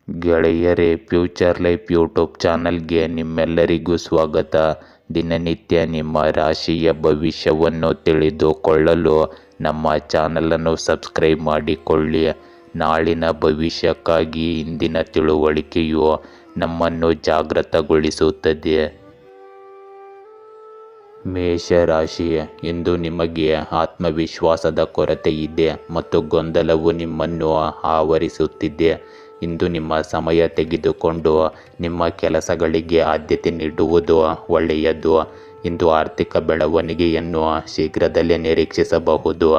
ಗೆಳೆಯರೇ, future life YouTube ಚಾನಲ್ಗೆ ನಿಮ್ಮೆಲ್ಲರಿಗೂ ಸ್ವಾಗತ. ದಿನನಿತ್ಯ ನಿಮ್ಮ ರಾಶಿಯ ಭವಿಷ್ಯವನ್ನು ತಿಳಿದುಕೊಳ್ಳಲು ನಮ್ಮ ಚಾನಲನ್ನು ಸಬ್ಸ್ಕ್ರೈಬ್ ಮಾಡಿಕೊಳ್ಳಿ. ನಾಳಿನ ಭವಿಷ್ಯಕ್ಕಾಗಿ ಇಂದಿನ ತಿಳುವಳಿಕೆಯು ನಮ್ಮನ್ನು ಜಾಗೃತಗೊಳಿಸುತ್ತದೆ. ಮೇಷರಾಶಿ, ಇಂದು ನಿಮಗೆ ಆತ್ಮವಿಶ್ವಾಸದ ಕೊರತೆ ಇದೆ ಮತ್ತು ಗೊಂದಲವು ನಿಮ್ಮನ್ನು ಆವರಿಸುತ್ತಿದೆ. ಇಂದು ನಿಮ್ಮ ಸಮಯ ತೆಗೆದುಕೊಂಡು ನಿಮ್ಮ ಕೆಲಸಗಳಿಗೆ ಆದ್ಯತೆ ನೀಡುವುದು ಒಳ್ಳೆಯದು. ಇಂದು ಆರ್ಥಿಕ ಬೆಳವಣಿಗೆಯನ್ನು ಶೀಘ್ರದಲ್ಲೇ ನಿರೀಕ್ಷಿಸಬಹುದು.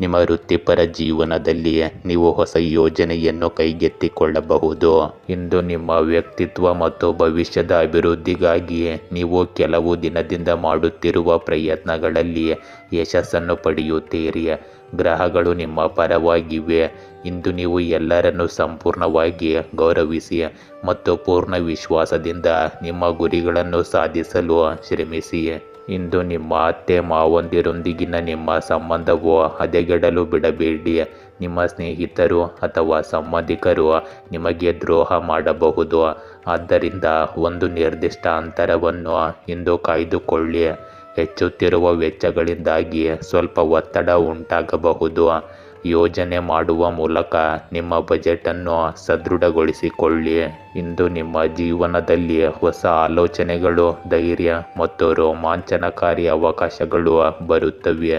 ನಿಮ್ಮ ವೃತ್ತಿಪರ ಜೀವನದಲ್ಲಿ ನೀವು ಹೊಸ ಯೋಜನೆಯನ್ನು ಕೈಗೆತ್ತಿಕೊಳ್ಳಬಹುದು. ಇಂದು ನಿಮ್ಮ ವ್ಯಕ್ತಿತ್ವ ಮತ್ತು ಭವಿಷ್ಯದ ಅಭಿವೃದ್ಧಿಗಾಗಿ ನೀವು ಕೆಲವು ದಿನದಿಂದ ಮಾಡುತ್ತಿರುವ ಪ್ರಯತ್ನಗಳಲ್ಲಿ ಯಶಸ್ಸನ್ನು ಪಡೆಯುತ್ತೀರಿ. ಗ್ರಹಗಳು ನಿಮ್ಮ ಪರವಾಗಿವೆ. ಇಂದು ನೀವು ಎಲ್ಲರನ್ನೂ ಸಂಪೂರ್ಣವಾಗಿ ಗೌರವಿಸಿ ಮತ್ತು ಪೂರ್ಣ ವಿಶ್ವಾಸದಿಂದ ನಿಮ್ಮ ಗುರಿಗಳನ್ನು ಸಾಧಿಸಲು ಶ್ರಮಿಸಿ. ಇಂದು ನಿಮ್ಮ ಅತ್ತೆ ಮಾವಂದಿರೊಂದಿಗಿನ ನಿಮ್ಮ ಸಂಬಂಧವು ಹದಗೆಡಲು ಬಿಡಬೇಡಿ. ನಿಮ್ಮ ಸ್ನೇಹಿತರು ಅಥವಾ ಸಂಬಂಧಿಕರು ನಿಮಗೆ ದ್ರೋಹ ಮಾಡಬಹುದು. ಆದ್ದರಿಂದ ಒಂದು ನಿರ್ದಿಷ್ಟ ಅಂತರವನ್ನು ಇಂದು ಕಾಯ್ದುಕೊಳ್ಳಿ. ಹೆಚ್ಚುತ್ತಿರುವ ವೆಚ್ಚಗಳಿಂದಾಗಿ ಸ್ವಲ್ಪ ಒತ್ತಡ ಉಂಟಾಗಬಹುದು. ಯೋಜನೆ ಮಾಡುವ ಮೂಲಕ ನಿಮ್ಮ ಬಜೆಟನ್ನು ಸದೃಢಗೊಳಿಸಿಕೊಳ್ಳಿ. ಇಂದು ನಿಮ್ಮ ಜೀವನದಲ್ಲಿ ಹೊಸ ಆಲೋಚನೆಗಳು, ಧೈರ್ಯ ಮತ್ತು ರೋಮಾಂಚನಕಾರಿ ಅವಕಾಶಗಳು ಬರುತ್ತವೆ.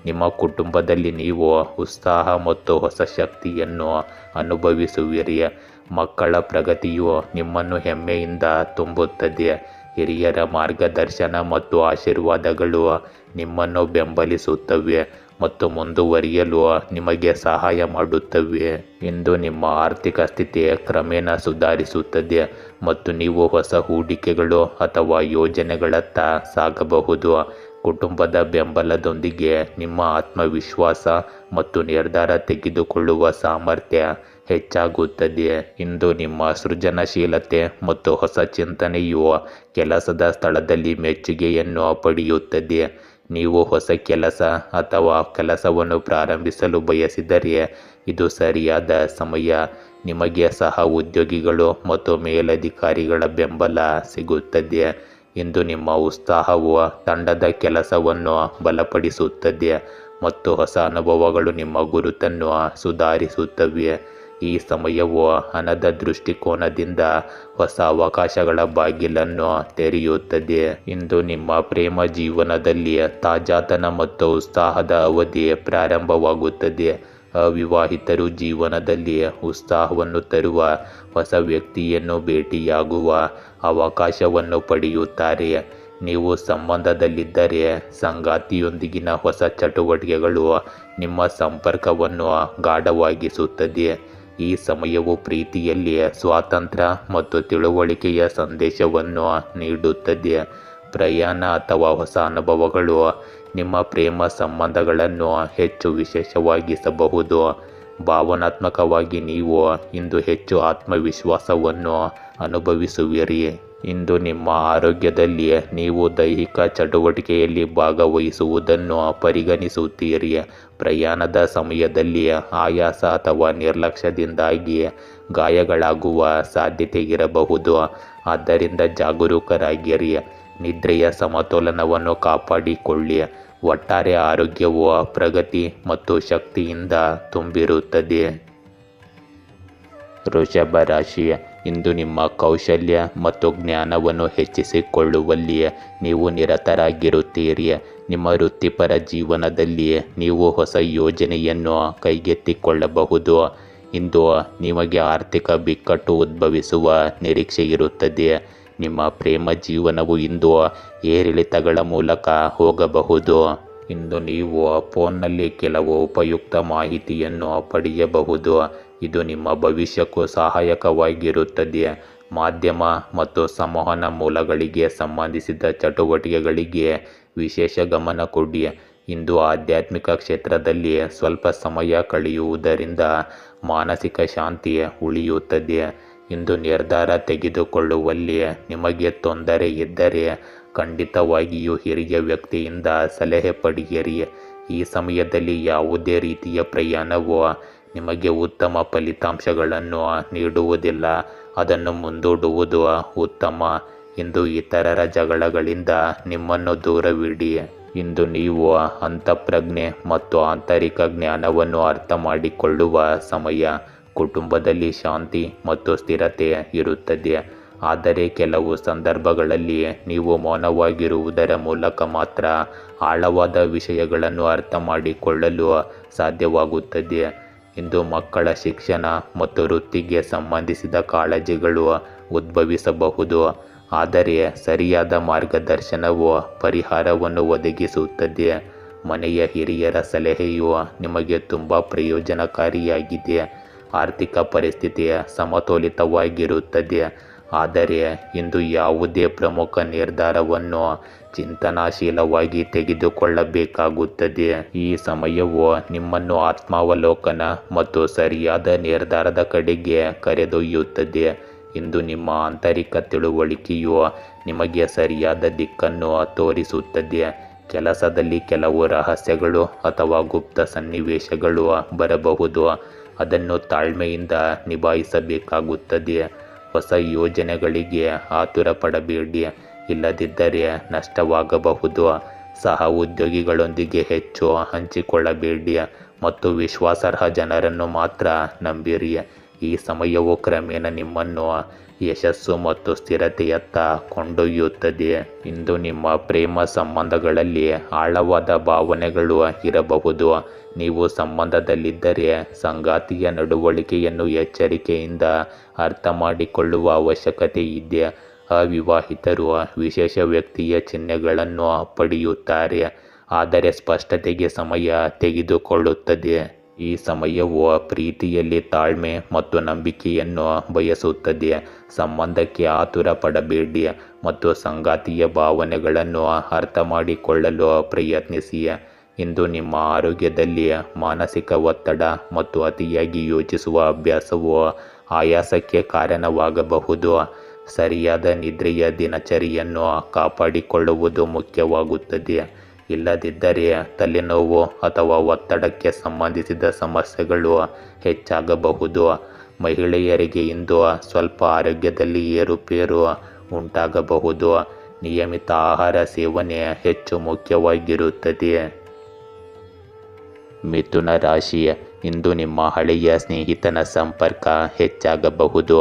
ನಿಮ್ಮ ಕುಟುಂಬದಲ್ಲಿ ನೀವು ಉತ್ಸಾಹ ಮತ್ತು ಹೊಸ ಶಕ್ತಿಯನ್ನು ಅನುಭವಿಸುವಿರಿ. ಮಕ್ಕಳ ಪ್ರಗತಿಯು ನಿಮ್ಮನ್ನು ಹೆಮ್ಮೆಯಿಂದ ತುಂಬುತ್ತದೆ. ಹಿರಿಯರ ಮಾರ್ಗದರ್ಶನ ಮತ್ತು ಆಶೀರ್ವಾದಗಳು ನಿಮ್ಮನ್ನು ಬೆಂಬಲಿಸುತ್ತವೆ ಮತ್ತು ಮುಂದುವರಿಯಲು ನಿಮಗೆ ಸಹಾಯ ಮಾಡುತ್ತವೆ. ಇಂದು ನಿಮ್ಮ ಆರ್ಥಿಕ ಸ್ಥಿತಿ ಕ್ರಮೇಣ ಸುಧಾರಿಸುತ್ತದೆ ಮತ್ತು ನೀವು ಹೊಸ ಹೂಡಿಕೆಗಳು ಅಥವಾ ಯೋಜನೆಗಳತ್ತ ಸಾಗಬಹುದು. ಕುಟುಂಬದ ಬೆಂಬಲದೊಂದಿಗೆ ನಿಮ್ಮ ಆತ್ಮವಿಶ್ವಾಸ ಮತ್ತು ನಿರ್ಧಾರ ತೆಗೆದುಕೊಳ್ಳುವ ಸಾಮರ್ಥ್ಯ ಹೆಚ್ಚಾಗುತ್ತದೆ. ಇಂದು ನಿಮ್ಮ ಸೃಜನಶೀಲತೆ ಮತ್ತು ಹೊಸ ಚಿಂತನೆಯು ಕೆಲಸದ ಸ್ಥಳದಲ್ಲಿ ಮೆಚ್ಚುಗೆಯನ್ನು ಪಡೆಯುತ್ತದೆ. ನೀವು ಹೊಸ ಕೆಲಸ ಅಥವಾ ಕೆಲಸವನ್ನು ಪ್ರಾರಂಭಿಸಲು ಬಯಸಿದರೆ ಇದು ಸರಿಯಾದ ಸಮಯ. ನಿಮಗೆ ಸಹ ಉದ್ಯೋಗಿಗಳು ಮತ್ತು ಮೇಲಧಿಕಾರಿಗಳ ಬೆಂಬಲ ಸಿಗುತ್ತದೆ. ಇಂದು ನಿಮ್ಮ ಉತ್ಸಾಹವು ತಂಡದ ಕೆಲಸವನ್ನು ಬಲಪಡಿಸುತ್ತದೆ ಮತ್ತು ಹೊಸ ಅನುಭವಗಳು ನಿಮ್ಮ ಗುರುತನ್ನು ಸುಧಾರಿಸುತ್ತವೆ. ಈ ಸಮಯವು ಹಣದ ದೃಷ್ಟಿಕೋನದಿಂದ ಹೊಸ ಅವಕಾಶಗಳ ಬಾಗಿಲನ್ನು ತೆರೆಯುತ್ತದೆ. ಇಂದು ನಿಮ್ಮ ಪ್ರೇಮ ಜೀವನದಲ್ಲಿ ತಾಜಾತನ ಮತ್ತು ಉತ್ಸಾಹದ ಅವಧಿ ಪ್ರಾರಂಭವಾಗುತ್ತದೆ. ಅವಿವಾಹಿತರು ಜೀವನದಲ್ಲಿ ಉತ್ಸಾಹವನ್ನು ತರುವ ಹೊಸ ವ್ಯಕ್ತಿಯನ್ನು ಭೇಟಿಯಾಗುವ ಅವಕಾಶವನ್ನು ಪಡೆಯುತ್ತಾರೆ. ನೀವು ಸಂಬಂಧದಲ್ಲಿದ್ದರೆ ಸಂಗಾತಿಯೊಂದಿಗಿನ ಹೊಸ ಚಟುವಟಿಕೆಗಳು ನಿಮ್ಮ ಸಂಪರ್ಕವನ್ನು ಗಾಢವಾಗಿಸುತ್ತದೆ. ಈ ಸಮಯವು ಪ್ರೀತಿಯಲ್ಲಿ ಸ್ವಾತಂತ್ರ್ಯ ಮತ್ತು ತಿಳುವಳಿಕೆಯ ಸಂದೇಶವನ್ನು ನೀಡುತ್ತದೆ. ಪ್ರಯಾಣ ಅಥವಾ ಹೊಸ ಅನುಭವಗಳು ನಿಮ್ಮ ಪ್ರೇಮ ಸಂಬಂಧಗಳನ್ನು ಹೆಚ್ಚು ವಿಶೇಷವಾಗಿಸಬಹುದು. ಭಾವನಾತ್ಮಕವಾಗಿ ನೀವು ಇಂದು ಹೆಚ್ಚು ಆತ್ಮವಿಶ್ವಾಸವನ್ನು ಅನುಭವಿಸುವಿರಿ. ಇಂದು ನಿಮ್ಮ ಆರೋಗ್ಯದಲ್ಲಿ ನೀವು ದೈಹಿಕ ಚಟುವಟಿಕೆಯಲ್ಲಿ ಭಾಗವಹಿಸುವುದನ್ನು ಪರಿಗಣಿಸುತ್ತೀರಿ. ಪ್ರಯಾಣದ ಸಮಯದಲ್ಲಿ ಆಯಾಸ ಅಥವಾ ನಿರ್ಲಕ್ಷ್ಯದಿಂದಾಗಿ ಗಾಯಗಳಾಗುವ ಸಾಧ್ಯತೆ ಇರಬಹುದು. ಆದ್ದರಿಂದ ಜಾಗರೂಕರಾಗಿರಿ. ನಿದ್ರೆಯ ಸಮತೋಲನವನ್ನು ಕಾಪಾಡಿಕೊಳ್ಳಿ. ಒಟ್ಟಾರೆ ಆರೋಗ್ಯವು ಪ್ರಗತಿ ಮತ್ತು ಶಕ್ತಿಯಿಂದ ತುಂಬಿರುತ್ತದೆ. ವೃಷಭ ರಾಶಿ, ಇಂದು ನಿಮ್ಮ ಕೌಶಲ್ಯ ಮತ್ತು ಜ್ಞಾನವನ್ನು ಹೆಚ್ಚಿಸಿಕೊಳ್ಳುವಲ್ಲಿ ನೀವು ನಿರತರಾಗಿರುತ್ತೀರಿ. ನಿಮ್ಮ ವೃತ್ತಿಪರ ಜೀವನದಲ್ಲಿ ನೀವು ಹೊಸ ಯೋಜನೆಯನ್ನು ಕೈಗೆತ್ತಿಕೊಳ್ಳಬಹುದು. ಇಂದು ನಿಮಗೆ ಆರ್ಥಿಕ ಬಿಕ್ಕಟ್ಟು ಉದ್ಭವಿಸುವ ನಿರೀಕ್ಷೆ ಇರುತ್ತದೆ. ನಿಮ್ಮ ಪ್ರೇಮ ಜೀವನವು ಇಂದು ಏರಿಳಿತಗಳ ಮೂಲಕ ಹೋಗಬಹುದು. ಇಂದು ನೀವು ಫೋನ್ನಲ್ಲಿ ಕೆಲವು ಉಪಯುಕ್ತ ಮಾಹಿತಿಯನ್ನು ಪಡೆಯಬಹುದು. ಇದು ನಿಮ್ಮ ಭವಿಷ್ಯಕ್ಕೂ ಸಹಾಯಕವಾಗಿರುತ್ತದೆ. ಮಾಧ್ಯಮ ಮತ್ತು ಸಂವಹನ ಮೂಲಗಳಿಗೆ ಸಂಬಂಧಿಸಿದ ಚಟುವಟಿಕೆಗಳಿಗೆ ವಿಶೇಷ ಗಮನ ಕೊಡಿ. ಇಂದು ಆಧ್ಯಾತ್ಮಿಕ ಕ್ಷೇತ್ರದಲ್ಲಿ ಸ್ವಲ್ಪ ಸಮಯ ಕಳೆಯುವುದರಿಂದ ಮಾನಸಿಕ ಶಾಂತಿ ಉಳಿಯುತ್ತದೆ. ಇಂದು ನಿರ್ಧಾರ ತೆಗೆದುಕೊಳ್ಳುವಲ್ಲಿ ನಿಮಗೆ ತೊಂದರೆ ಇದ್ದರೆ ಖಂಡಿತವಾಗಿಯೂ ಹಿರಿಯ ವ್ಯಕ್ತಿಯಿಂದ ಸಲಹೆ ಪಡೆಯಿರಿ. ಈ ಸಮಯದಲ್ಲಿ ಯಾವುದೇ ರೀತಿಯ ಪ್ರಯಾಣವು ನಿಮಗೆ ಉತ್ತಮ ಫಲಿತಾಂಶಗಳನ್ನು ನೀಡುವುದಿಲ್ಲ, ಅದನ್ನು ಮುಂದೂಡುವುದು ಉತ್ತಮ. ಇಂದು ಇತರರ ಜಗಳಗಳಿಂದ ನಿಮ್ಮನ್ನು ದೂರವಿಡಿ. ಇಂದು ನೀವು ಅಂತಃಪ್ರಜ್ಞೆ ಮತ್ತು ಆಂತರಿಕ ಜ್ಞಾನವನ್ನು ಅರ್ಥ ಮಾಡಿಕೊಳ್ಳುವ ಸಮಯ. ಕುಟುಂಬದಲ್ಲಿ ಶಾಂತಿ ಮತ್ತು ಸ್ಥಿರತೆ ಇರುತ್ತದೆ, ಆದರೆ ಕೆಲವು ಸಂದರ್ಭಗಳಲ್ಲಿ ನೀವು ಮೌನವಾಗಿರುವುದರ ಮೂಲಕ ಮಾತ್ರ ಆಳವಾದ ವಿಷಯಗಳನ್ನು ಅರ್ಥ ಮಾಡಿಕೊಳ್ಳಲು ಸಾಧ್ಯವಾಗುತ್ತದೆ. ಇಂದು ಮಕ್ಕಳ ಶಿಕ್ಷಣ ಮತ್ತು ವೃತ್ತಿಗೆ ಸಂಬಂಧಿಸಿದ ಕಾಳಜಿಗಳು ಉದ್ಭವಿಸಬಹುದು, ಆದರೆ ಸರಿಯಾದ ಮಾರ್ಗದರ್ಶನವು ಪರಿಹಾರವನ್ನು ಒದಗಿಸುತ್ತದೆ. ಮನೆಯ ಹಿರಿಯರ ಸಲಹೆಯು ನಿಮಗೆ ತುಂಬ ಪ್ರಯೋಜನಕಾರಿಯಾಗಿದೆ. ಆರ್ಥಿಕ ಪರಿಸ್ಥಿತಿ ಸಮತೋಲಿತವಾಗಿರುತ್ತದೆ, ಆದರೆ ಇಂದು ಯಾವುದೇ ಪ್ರಮುಖ ನಿರ್ಧಾರವನ್ನು ಚಿಂತನಾಶೀಲವಾಗಿ ತೆಗೆದುಕೊಳ್ಳಬೇಕಾಗುತ್ತದೆ. ಈ ಸಮಯವು ನಿಮ್ಮನ್ನು ಆತ್ಮಾವಲೋಕನ ಮತ್ತು ಸರಿಯಾದ ನಿರ್ಧಾರದ ಕಡೆಗೆ ಕರೆದೊಯ್ಯುತ್ತದೆ. ಇಂದು ನಿಮ್ಮ ಆಂತರಿಕ ತಿಳುವಳಿಕೆಯು ನಿಮಗೆ ಸರಿಯಾದ ದಿಕ್ಕನ್ನು ತೋರಿಸುತ್ತದೆ. ಕೆಲಸದಲ್ಲಿ ಕೆಲವು ರಹಸ್ಯಗಳು ಅಥವಾ ಗುಪ್ತ ಸನ್ನಿವೇಶಗಳು ಬರಬಹುದು, ಅದನ್ನು ತಾಳ್ಮೆಯಿಂದ ನಿಭಾಯಿಸಬೇಕಾಗುತ್ತದೆ. ಹೊಸ ಯೋಜನೆಗಳಿಗೆ ಆತುರ ಪಡಬೇಡಿ, ಇಲ್ಲದಿದ್ದರೆ ನಷ್ಟವಾಗಬಹುದು. ಸಹ ಉದ್ಯೋಗಿಗಳೊಂದಿಗೆ ಹೆಚ್ಚು ಹಂಚಿಕೊಳ್ಳಬೇಡಿ ಮತ್ತು ವಿಶ್ವಾಸಾರ್ಹ ಜನರನ್ನು ಮಾತ್ರ ನಂಬಿರಿ. ಈ ಸಮಯವು ಕ್ರಮೇಣ ನಿಮ್ಮನ್ನು ಯಶಸ್ಸು ಮತ್ತು ಸ್ಥಿರತೆಯತ್ತ ಕೊಂಡೊಯ್ಯುತ್ತದೆ. ಇಂದು ನಿಮ್ಮ ಪ್ರೇಮ ಸಂಬಂಧಗಳಲ್ಲಿ ಆಳವಾದ ಭಾವನೆಗಳು ಇರಬಹುದು. ನೀವು ಸಂಬಂಧದಲ್ಲಿದ್ದರೆ ಸಂಗಾತಿಯ ನಡವಳಿಕೆಯನ್ನು ಎಚ್ಚರಿಕೆಯಿಂದ ಅರ್ಥ ಮಾಡಿಕೊಳ್ಳುವ ಅವಶ್ಯಕತೆ ಇದೆ. ಅವಿವಾಹಿತರು ವಿಶೇಷ ವ್ಯಕ್ತಿಯ ಚಿಹ್ನೆಗಳನ್ನು ಪಡೆಯುತ್ತಾರೆ, ಆದರೆ ಸ್ಪಷ್ಟತೆಗೆ ಸಮಯ ತೆಗೆದುಕೊಳ್ಳುತ್ತದೆ. ಈ ಸಮಯವು ಪ್ರೀತಿಯಲ್ಲಿ ತಾಳ್ಮೆ ಮತ್ತು ನಂಬಿಕೆಯನ್ನು ಬಯಸುತ್ತದೆ. ಸಂಬಂಧಕ್ಕೆ ಆತುರ ಪಡಬೇಡಿ ಮತ್ತು ಸಂಗಾತಿಯ ಭಾವನೆಗಳನ್ನು ಅರ್ಥ ಮಾಡಿಕೊಳ್ಳಲು ಪ್ರಯತ್ನಿಸಿ. ಇಂದು ನಿಮ್ಮ ಆರೋಗ್ಯದಲ್ಲಿ ಮಾನಸಿಕ ಒತ್ತಡ ಮತ್ತು ಅತಿಯಾಗಿ ಯೋಚಿಸುವ ಅಭ್ಯಾಸವು ಆಯಾಸಕ್ಕೆ ಕಾರಣವಾಗಬಹುದು. ಸರಿಯಾದ ನಿದ್ರೆಯ ದಿನಚರಿಯನ್ನು ಕಾಪಾಡಿಕೊಳ್ಳುವುದು ಮುಖ್ಯವಾಗುತ್ತದೆ, ಇಲ್ಲದಿದ್ದರೆ ತಲೆನೋವು ಅಥವಾ ಒತ್ತಡಕ್ಕೆ ಸಂಬಂಧಿಸಿದ ಸಮಸ್ಯೆಗಳು ಹೆಚ್ಚಾಗಬಹುದು. ಮಹಿಳೆಯರಿಗೆ ಇಂದು ಸ್ವಲ್ಪ ಆರೋಗ್ಯದಲ್ಲಿ ಏರುಪೇರು ಉಂಟಾಗಬಹುದು. ನಿಯಮಿತ ಆಹಾರ ಸೇವನೆ ಹೆಚ್ಚು ಮುಖ್ಯವಾಗಿರುತ್ತದೆ. ಮಿಥುನ ರಾಶಿ, ಇಂದು ನಿಮ್ಮ ಹಳೆಯ ಸ್ನೇಹಿತನ ಸಂಪರ್ಕ ಹೆಚ್ಚಾಗಬಹುದು.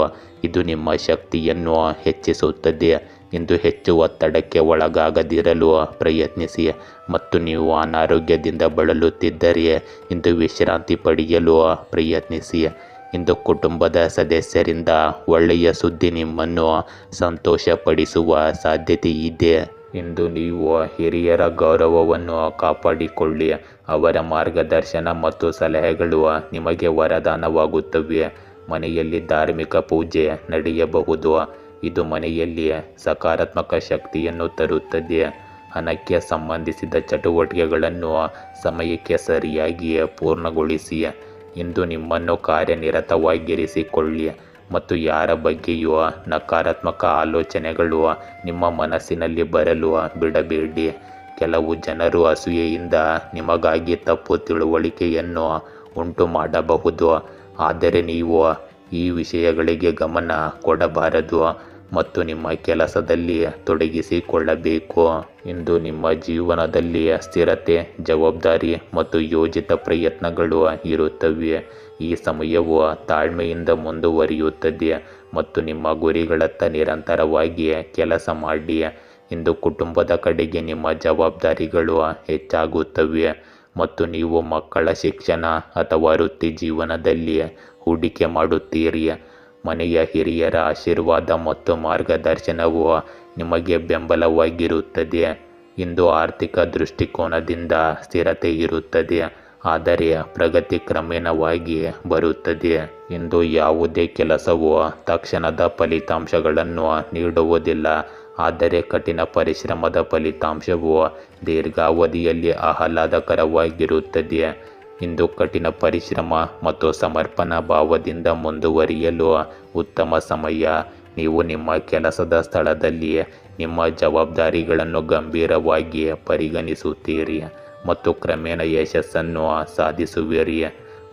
ಇದು ನಿಮ್ಮ ಶಕ್ತಿಯನ್ನು ಹೆಚ್ಚಿಸುತ್ತದೆ. ಇಂದು ಹೆಚ್ಚು ಒತ್ತಡಕ್ಕೆ ಒಳಗಾಗದಿರಲು ಪ್ರಯತ್ನಿಸಿ ಮತ್ತು ನೀವು ಅನಾರೋಗ್ಯದಿಂದ ಬಳಲುತ್ತಿದ್ದರೆ ಇಂದು ವಿಶ್ರಾಂತಿ ಪಡೆಯಲು ಪ್ರಯತ್ನಿಸಿ. ಇಂದು ಕುಟುಂಬದ ಸದಸ್ಯರಿಂದ ಒಳ್ಳೆಯ ಸುದ್ದಿ ನಿಮ್ಮನ್ನು ಸಂತೋಷಪಡಿಸುವ ಸಾಧ್ಯತೆ ಇದೆ. ಇಂದು ನೀವು ಹಿರಿಯರ ಗೌರವವನ್ನು ಕಾಪಾಡಿಕೊಳ್ಳಿ. ಅವರ ಮಾರ್ಗದರ್ಶನ ಮತ್ತು ಸಲಹೆಗಳು ನಿಮಗೆ ವರದಾನವಾಗುತ್ತವೆ. ಮನೆಯಲ್ಲಿ ಧಾರ್ಮಿಕ ಪೂಜೆ ನಡೆಯಬಹುದು, ಇದು ಮನೆಯಲ್ಲಿ ಸಕಾರಾತ್ಮಕ ಶಕ್ತಿಯನ್ನು ತರುತ್ತದೆ. ಹಣಕ್ಕೆ ಸಂಬಂಧಿಸಿದ ಚಟುವಟಿಕೆಗಳನ್ನು ಸಮಯಕ್ಕೆ ಸರಿಯಾಗಿ ಪೂರ್ಣಗೊಳಿಸಿ. ಇಂದು ನಿಮ್ಮನ್ನು ಕಾರ್ಯನಿರತವಾಗಿರಿಸಿಕೊಳ್ಳಿ ಮತ್ತು ಯಾರ ಬಗ್ಗೆಯೂ ನಕಾರಾತ್ಮಕ ಆಲೋಚನೆಗಳು ನಿಮ್ಮ ಮನಸ್ಸಿನಲ್ಲಿ ಬರಲು ಬಿಡಬೇಡಿ. ಕೆಲವು ಜನರು ಅಸೂಯೆಯಿಂದ ನಿಮಗಾಗಿ ತಪ್ಪು ತಿಳುವಳಿಕೆಯನ್ನು ಉಂಟು ಮಾಡಬಹುದು, ಆದರೆ ನೀವು ಈ ವಿಷಯಗಳಿಗೆ ಗಮನ ಕೊಡಬಾರದು ಮತ್ತು ನಿಮ್ಮ ಕೆಲಸದಲ್ಲಿ ತೊಡಗಿಸಿಕೊಳ್ಳಬೇಕು. ಇಂದು ನಿಮ್ಮ ಜೀವನದಲ್ಲಿ ಸ್ಥಿರತೆ, ಜವಾಬ್ದಾರಿ ಮತ್ತು ಯೋಜಿತ ಪ್ರಯತ್ನಗಳು ಇರುತ್ತವೆ. ಈ ಸಮಯವು ತಾಳ್ಮೆಯಿಂದ ಮುಂದುವರಿಯುತ್ತದೆ ಮತ್ತು ನಿಮ್ಮ ಗುರಿಗಳತ್ತ ನಿರಂತರವಾಗಿ ಕೆಲಸ ಮಾಡಿ. ಇಂದು ಕುಟುಂಬದ ಕಡೆಗೆ ನಿಮ್ಮ ಜವಾಬ್ದಾರಿಗಳು ಹೆಚ್ಚಾಗುತ್ತವೆ ಮತ್ತು ನೀವು ಮಕ್ಕಳ ಶಿಕ್ಷಣ ಅಥವಾ ವೃತ್ತಿ ಜೀವನದಲ್ಲಿ ಹೂಡಿಕೆ ಮಾಡುತ್ತೀರಿ. ಮನೆಯ ಹಿರಿಯರ ಆಶೀರ್ವಾದ ಮತ್ತು ಮಾರ್ಗದರ್ಶನವು ನಿಮಗೆ ಬೆಂಬಲವಾಗಿರುತ್ತದೆ. ಇಂದು ಆರ್ಥಿಕ ದೃಷ್ಟಿಕೋನದಿಂದ ಸ್ಥಿರತೆ ಇರುತ್ತದೆ, ಆದರೆ ಪ್ರಗತಿ ಕ್ರಮೇಣವಾಗಿ ಬರುತ್ತದೆ. ಇಂದು ಯಾವುದೇ ಕೆಲಸವು ತಕ್ಷಣದ ಫಲಿತಾಂಶಗಳನ್ನು ನೀಡುವುದಿಲ್ಲ, ಆದರೆ ಕಠಿಣ ಪರಿಶ್ರಮದ ಫಲಿತಾಂಶವು ದೀರ್ಘಾವಧಿಯಲ್ಲಿ ಆಹ್ಲಾದಕರವಾಗಿರುತ್ತದೆ. ಇಂದು ಕಠಿಣ ಪರಿಶ್ರಮ ಮತ್ತು ಸಮರ್ಪಣಾ ಭಾವದಿಂದ ಮುಂದುವರಿಯಲು ಉತ್ತಮ ಸಮಯ. ನೀವು ನಿಮ್ಮ ಕೆಲಸದ ಸ್ಥಳದಲ್ಲಿ ನಿಮ್ಮ ಜವಾಬ್ದಾರಿಗಳನ್ನು ಗಂಭೀರವಾಗಿ ಪರಿಗಣಿಸುತ್ತೀರಿ ಮತ್ತು ಕ್ರಮೇಣ ಯಶಸ್ಸನ್ನು ಸಾಧಿಸುವಿರಿ.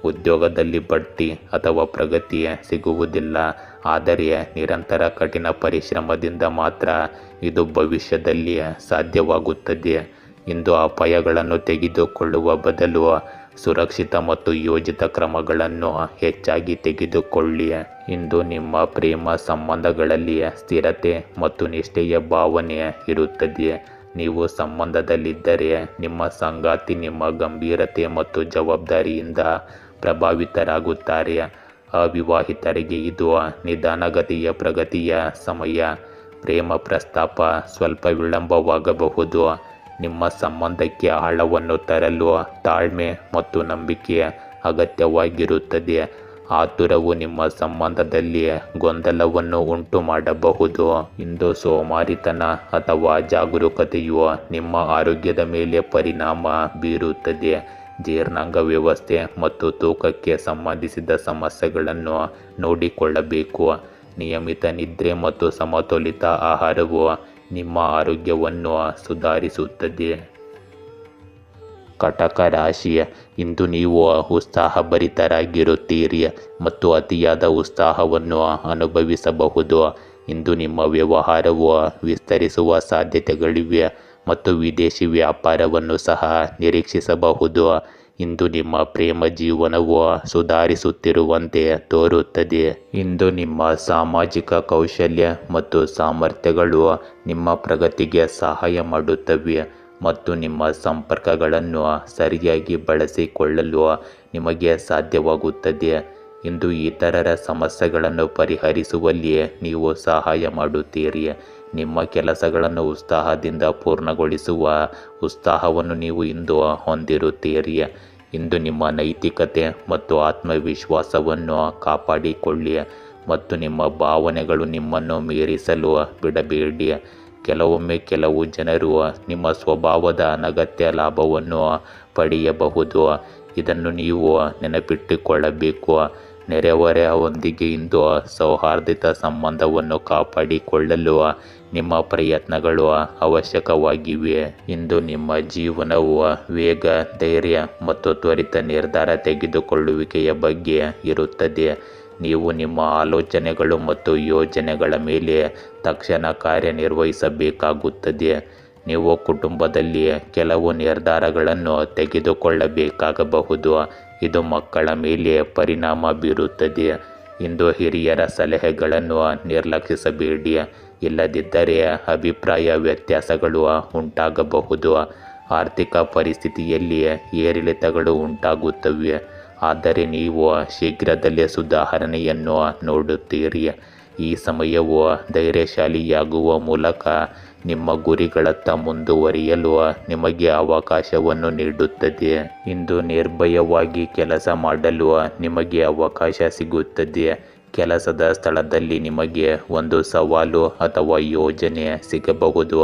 ಉದ್ಯೋಗದಲ್ಲಿ ಬಡ್ತಿ ಅಥವಾ ಪ್ರಗತಿ ಸಿಗುವುದಿಲ್ಲ. ಆದರೆ ನಿರಂತರ ಕಠಿಣ ಪರಿಶ್ರಮದಿಂದ ಮಾತ್ರ ಇದು ಭವಿಷ್ಯದಲ್ಲಿ ಸಾಧ್ಯವಾಗುತ್ತದೆ. ಇಂದು ಅಪಾಯಗಳನ್ನು ತೆಗೆದುಕೊಳ್ಳುವ ಬದಲು ಸುರಕ್ಷಿತ ಮತ್ತು ಯೋಜಿತ ಕ್ರಮಗಳನ್ನು ಹೆಚ್ಚಾಗಿ ತೆಗೆದುಕೊಳ್ಳಿ. ಇಂದು ನಿಮ್ಮ ಪ್ರೇಮ ಸಂಬಂಧಗಳಲ್ಲಿ ಸ್ಥಿರತೆ ಮತ್ತು ನಿಷ್ಠೆಯ ಭಾವನೆ ಇರುತ್ತದೆ. ನೀವು ಸಂಬಂಧದಲ್ಲಿದ್ದರೆ ನಿಮ್ಮ ಸಂಗಾತಿ ನಿಮ್ಮ ಗಂಭೀರತೆ ಮತ್ತು ಜವಾಬ್ದಾರಿಯಿಂದ ಪ್ರಭಾವಿತರಾಗುತ್ತಾರೆ. ಅವಿವಾಹಿತರಿಗೆ ಇದು ನಿಧಾನಗತಿಯ ಪ್ರಗತಿಯ ಸಮಯ. ಪ್ರೇಮ ಪ್ರಸ್ತಾಪ ಸ್ವಲ್ಪ ವಿಳಂಬವಾಗಬಹುದು. ನಿಮ್ಮ ಸಂಬಂಧಕ್ಕೆ ಆಳವನ್ನು ತರಲು ತಾಳ್ಮೆ ಮತ್ತು ನಂಬಿಕೆ ಅಗತ್ಯವಾಗಿರುತ್ತದೆ. ಆತುರವು ನಿಮ್ಮ ಸಂಬಂಧದಲ್ಲಿ ಗೊಂದಲವನ್ನು ಉಂಟು ಮಾಡಬಹುದು. ಇಂದು ಸೋಮಾರಿತನ ಅಥವಾ ಜಾಗರೂಕತೆಯು ನಿಮ್ಮ ಆರೋಗ್ಯದ ಮೇಲೆ ಪರಿಣಾಮ ಬೀರುತ್ತದೆ. ಜೀರ್ಣಾಂಗ ವ್ಯವಸ್ಥೆ ಮತ್ತು ತೂಕಕ್ಕೆ ಸಂಬಂಧಿಸಿದ ಸಮಸ್ಯೆಗಳನ್ನು ನೋಡಿಕೊಳ್ಳಬೇಕು. ನಿಯಮಿತ ನಿದ್ರೆ ಮತ್ತು ಸಮತೋಲಿತ ಆಹಾರವು ನಿಮ್ಮ ಆರೋಗ್ಯವನ್ನು ಸುಧಾರಿಸುತ್ತದೆ. ಕಟಕ ರಾಶಿ, ಇಂದು ನೀವು ಉತ್ಸಾಹಭರಿತರಾಗಿರುತ್ತೀರಿ ಮತ್ತು ಅತಿಯಾದ ಉತ್ಸಾಹವನ್ನು ಅನುಭವಿಸಬಹುದು. ಇಂದು ನಿಮ್ಮ ವ್ಯವಹಾರವು ವಿಸ್ತರಿಸುವ ಸಾಧ್ಯತೆಗಳಿವೆ ಮತ್ತು ವಿದೇಶಿ ವ್ಯಾಪಾರವನ್ನು ಸಹ ನಿರೀಕ್ಷಿಸಬಹುದು. ಇಂದು ನಿಮ್ಮ ಪ್ರೇಮ ಜೀವನವು ಸುಧಾರಿಸುತ್ತಿರುವಂತೆ ತೋರುತ್ತದೆ. ಇಂದು ನಿಮ್ಮ ಸಾಮಾಜಿಕ ಕೌಶಲ್ಯ ಮತ್ತು ಸಾಮರ್ಥ್ಯಗಳು ನಿಮ್ಮ ಪ್ರಗತಿಗೆ ಸಹಾಯ ಮಾಡುತ್ತವೆ ಮತ್ತು ನಿಮ್ಮ ಸಂಪರ್ಕಗಳನ್ನು ಸರಿಯಾಗಿ ಬಳಸಿಕೊಳ್ಳಲು ನಿಮಗೆ ಸಾಧ್ಯವಾಗುತ್ತದೆ. ಇಂದು ಇತರರ ಸಮಸ್ಯೆಗಳನ್ನು ಪರಿಹರಿಸುವಲ್ಲಿ ನೀವು ಸಹಾಯ ಮಾಡುತ್ತೀರಿ. ನಿಮ್ಮ ಕೆಲಸಗಳನ್ನು ಉತ್ಸಾಹದಿಂದ ಪೂರ್ಣಗೊಳಿಸುವ ಉತ್ಸಾಹವನ್ನು ನೀವು ಇಂದು ಹೊಂದಿರುತ್ತೀರಿ. ಇಂದು ನಿಮ್ಮ ನೈತಿಕತೆ ಮತ್ತು ಆತ್ಮವಿಶ್ವಾಸವನ್ನು ಕಾಪಾಡಿಕೊಳ್ಳಿ ಮತ್ತು ನಿಮ್ಮ ಭಾವನೆಗಳು ನಿಮ್ಮನ್ನು ಮೀರಿಸಲು ಬಿಡಬೇಡಿ. ಕೆಲವೊಮ್ಮೆ ಕೆಲವು ಜನರು ನಿಮ್ಮ ಸ್ವಭಾವದ ಅನಗತ್ಯ ಲಾಭವನ್ನು ಪಡೆಯಬಹುದು. ಇದನ್ನು ನೀವು ನೆನಪಿಟ್ಟುಕೊಳ್ಳಬೇಕು. ನೆರೆಹೊರೆಯವರೊಂದಿಗೆ ಇಂದು ಸೌಹಾರ್ದಯುತ ಸಂಬಂಧವನ್ನು ಕಾಪಾಡಿಕೊಳ್ಳಲು ನಿಮ್ಮ ಪ್ರಯತ್ನಗಳು ಅವಶ್ಯಕವಾಗಿವೆ. ಇಂದು ನಿಮ್ಮ ಜೀವನವು ವೇಗ, ಧೈರ್ಯ ಮತ್ತು ತ್ವರಿತ ನಿರ್ಧಾರ ತೆಗೆದುಕೊಳ್ಳುವಿಕೆಯ ಬಗ್ಗೆ ಇರುತ್ತದೆ. ನೀವು ನಿಮ್ಮ ಆಲೋಚನೆಗಳು ಮತ್ತು ಯೋಜನೆಗಳ ಮೇಲೆ ತಕ್ಷಣ ಕಾರ್ಯನಿರ್ವಹಿಸಬೇಕಾಗುತ್ತದೆ. ನೀವು ಕುಟುಂಬದಲ್ಲಿ ಕೆಲವು ನಿರ್ಧಾರಗಳನ್ನು ತೆಗೆದುಕೊಳ್ಳಬೇಕಾಗಬಹುದು. ಇದು ಮಕ್ಕಳ ಮೇಲೆ ಪರಿಣಾಮ ಬೀರುತ್ತದೆ. ಇಂದು ಹಿರಿಯರ ಸಲಹೆಗಳನ್ನು ನಿರ್ಲಕ್ಷಿಸಬೇಡಿ, ಇಲ್ಲದಿದ್ದರೆ ಅಭಿಪ್ರಾಯ ವ್ಯತ್ಯಾಸಗಳು ಉಂಟಾಗಬಹುದು. ಆರ್ಥಿಕ ಪರಿಸ್ಥಿತಿಯಲ್ಲಿ ಏರಿಳಿತಗಳು ಉಂಟಾಗುತ್ತವೆ, ಆದರೆ ನೀವು ಶೀಘ್ರದಲ್ಲೇ ಸುಧಾರಣೆಯನ್ನು ನೋಡುತ್ತೀರಿ. ಈ ಸಮಯವು ಧೈರ್ಯಶಾಲಿಯಾಗುವ ಮೂಲಕ ನಿಮ್ಮ ಗುರಿಗಳತ್ತ ಮುಂದುವರಿಯಲು ನಿಮಗೆ ಅವಕಾಶವನ್ನು ನೀಡುತ್ತದೆ. ಇಂದು ನಿರ್ಭಯವಾಗಿ ಕೆಲಸ ಮಾಡಲು ನಿಮಗೆ ಅವಕಾಶ ಸಿಗುತ್ತದೆ. ಕೆಲಸದ ಸ್ಥಳದಲ್ಲಿ ನಿಮಗೆ ಒಂದು ಸವಾಲು ಅಥವಾ ಯೋಜನೆ ಸಿಗಬಹುದು.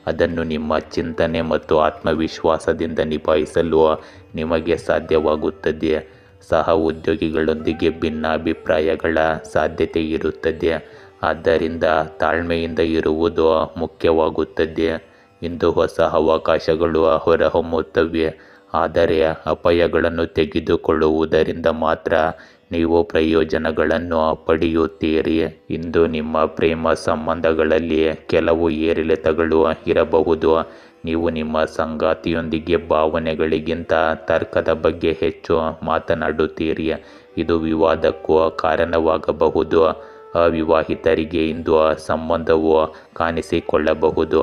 ಅದನ್ನು ನಿಮ್ಮ ಚಿಂತನೆ ಮತ್ತು ಆತ್ಮವಿಶ್ವಾಸದಿಂದ ನಿಭಾಯಿಸಲು ನಿಮಗೆ ಸಾಧ್ಯವಾಗುತ್ತದೆ. ಸಹ ಉದ್ಯೋಗಿಗಳೊಂದಿಗೆ ಭಿನ್ನಾಭಿಪ್ರಾಯಗಳ ಸಾಧ್ಯತೆ ಇರುತ್ತದೆ, ಆದ್ದರಿಂದ ತಾಳ್ಮೆಯಿಂದ ಇರುವುದು ಮುಖ್ಯವಾಗುತ್ತದೆ. ಇಂದು ಹೊಸ ಅವಕಾಶಗಳು ಹೊರಹೊಮ್ಮುತ್ತವೆ, ಆದರೆ ಅಪಾಯಗಳನ್ನು ತೆಗೆದುಕೊಳ್ಳುವುದರಿಂದ ಮಾತ್ರ ನೀವು ಪ್ರಯೋಜನಗಳನ್ನು ಪಡೆಯುತ್ತೀರಿ. ಇಂದು ನಿಮ್ಮ ಪ್ರೇಮ ಸಂಬಂಧಗಳಲ್ಲಿ ಕೆಲವು ಏರಿಳಿತಗಳು ಇರಬಹುದು. ನೀವು ನಿಮ್ಮ ಸಂಗಾತಿಯೊಂದಿಗೆ ಭಾವನೆಗಳಿಗಿಂತ ತರ್ಕದ ಬಗ್ಗೆ ಹೆಚ್ಚು ಮಾತನಾಡುತ್ತೀರಿ. ಇದು ವಿವಾದಕ್ಕೂ ಕಾರಣವಾಗಬಹುದು. ಅವಿವಾಹಿತರಿಗೆ ಇಂದು ಸಂಬಂಧವು ಕಾಣಿಸಿಕೊಳ್ಳಬಹುದು.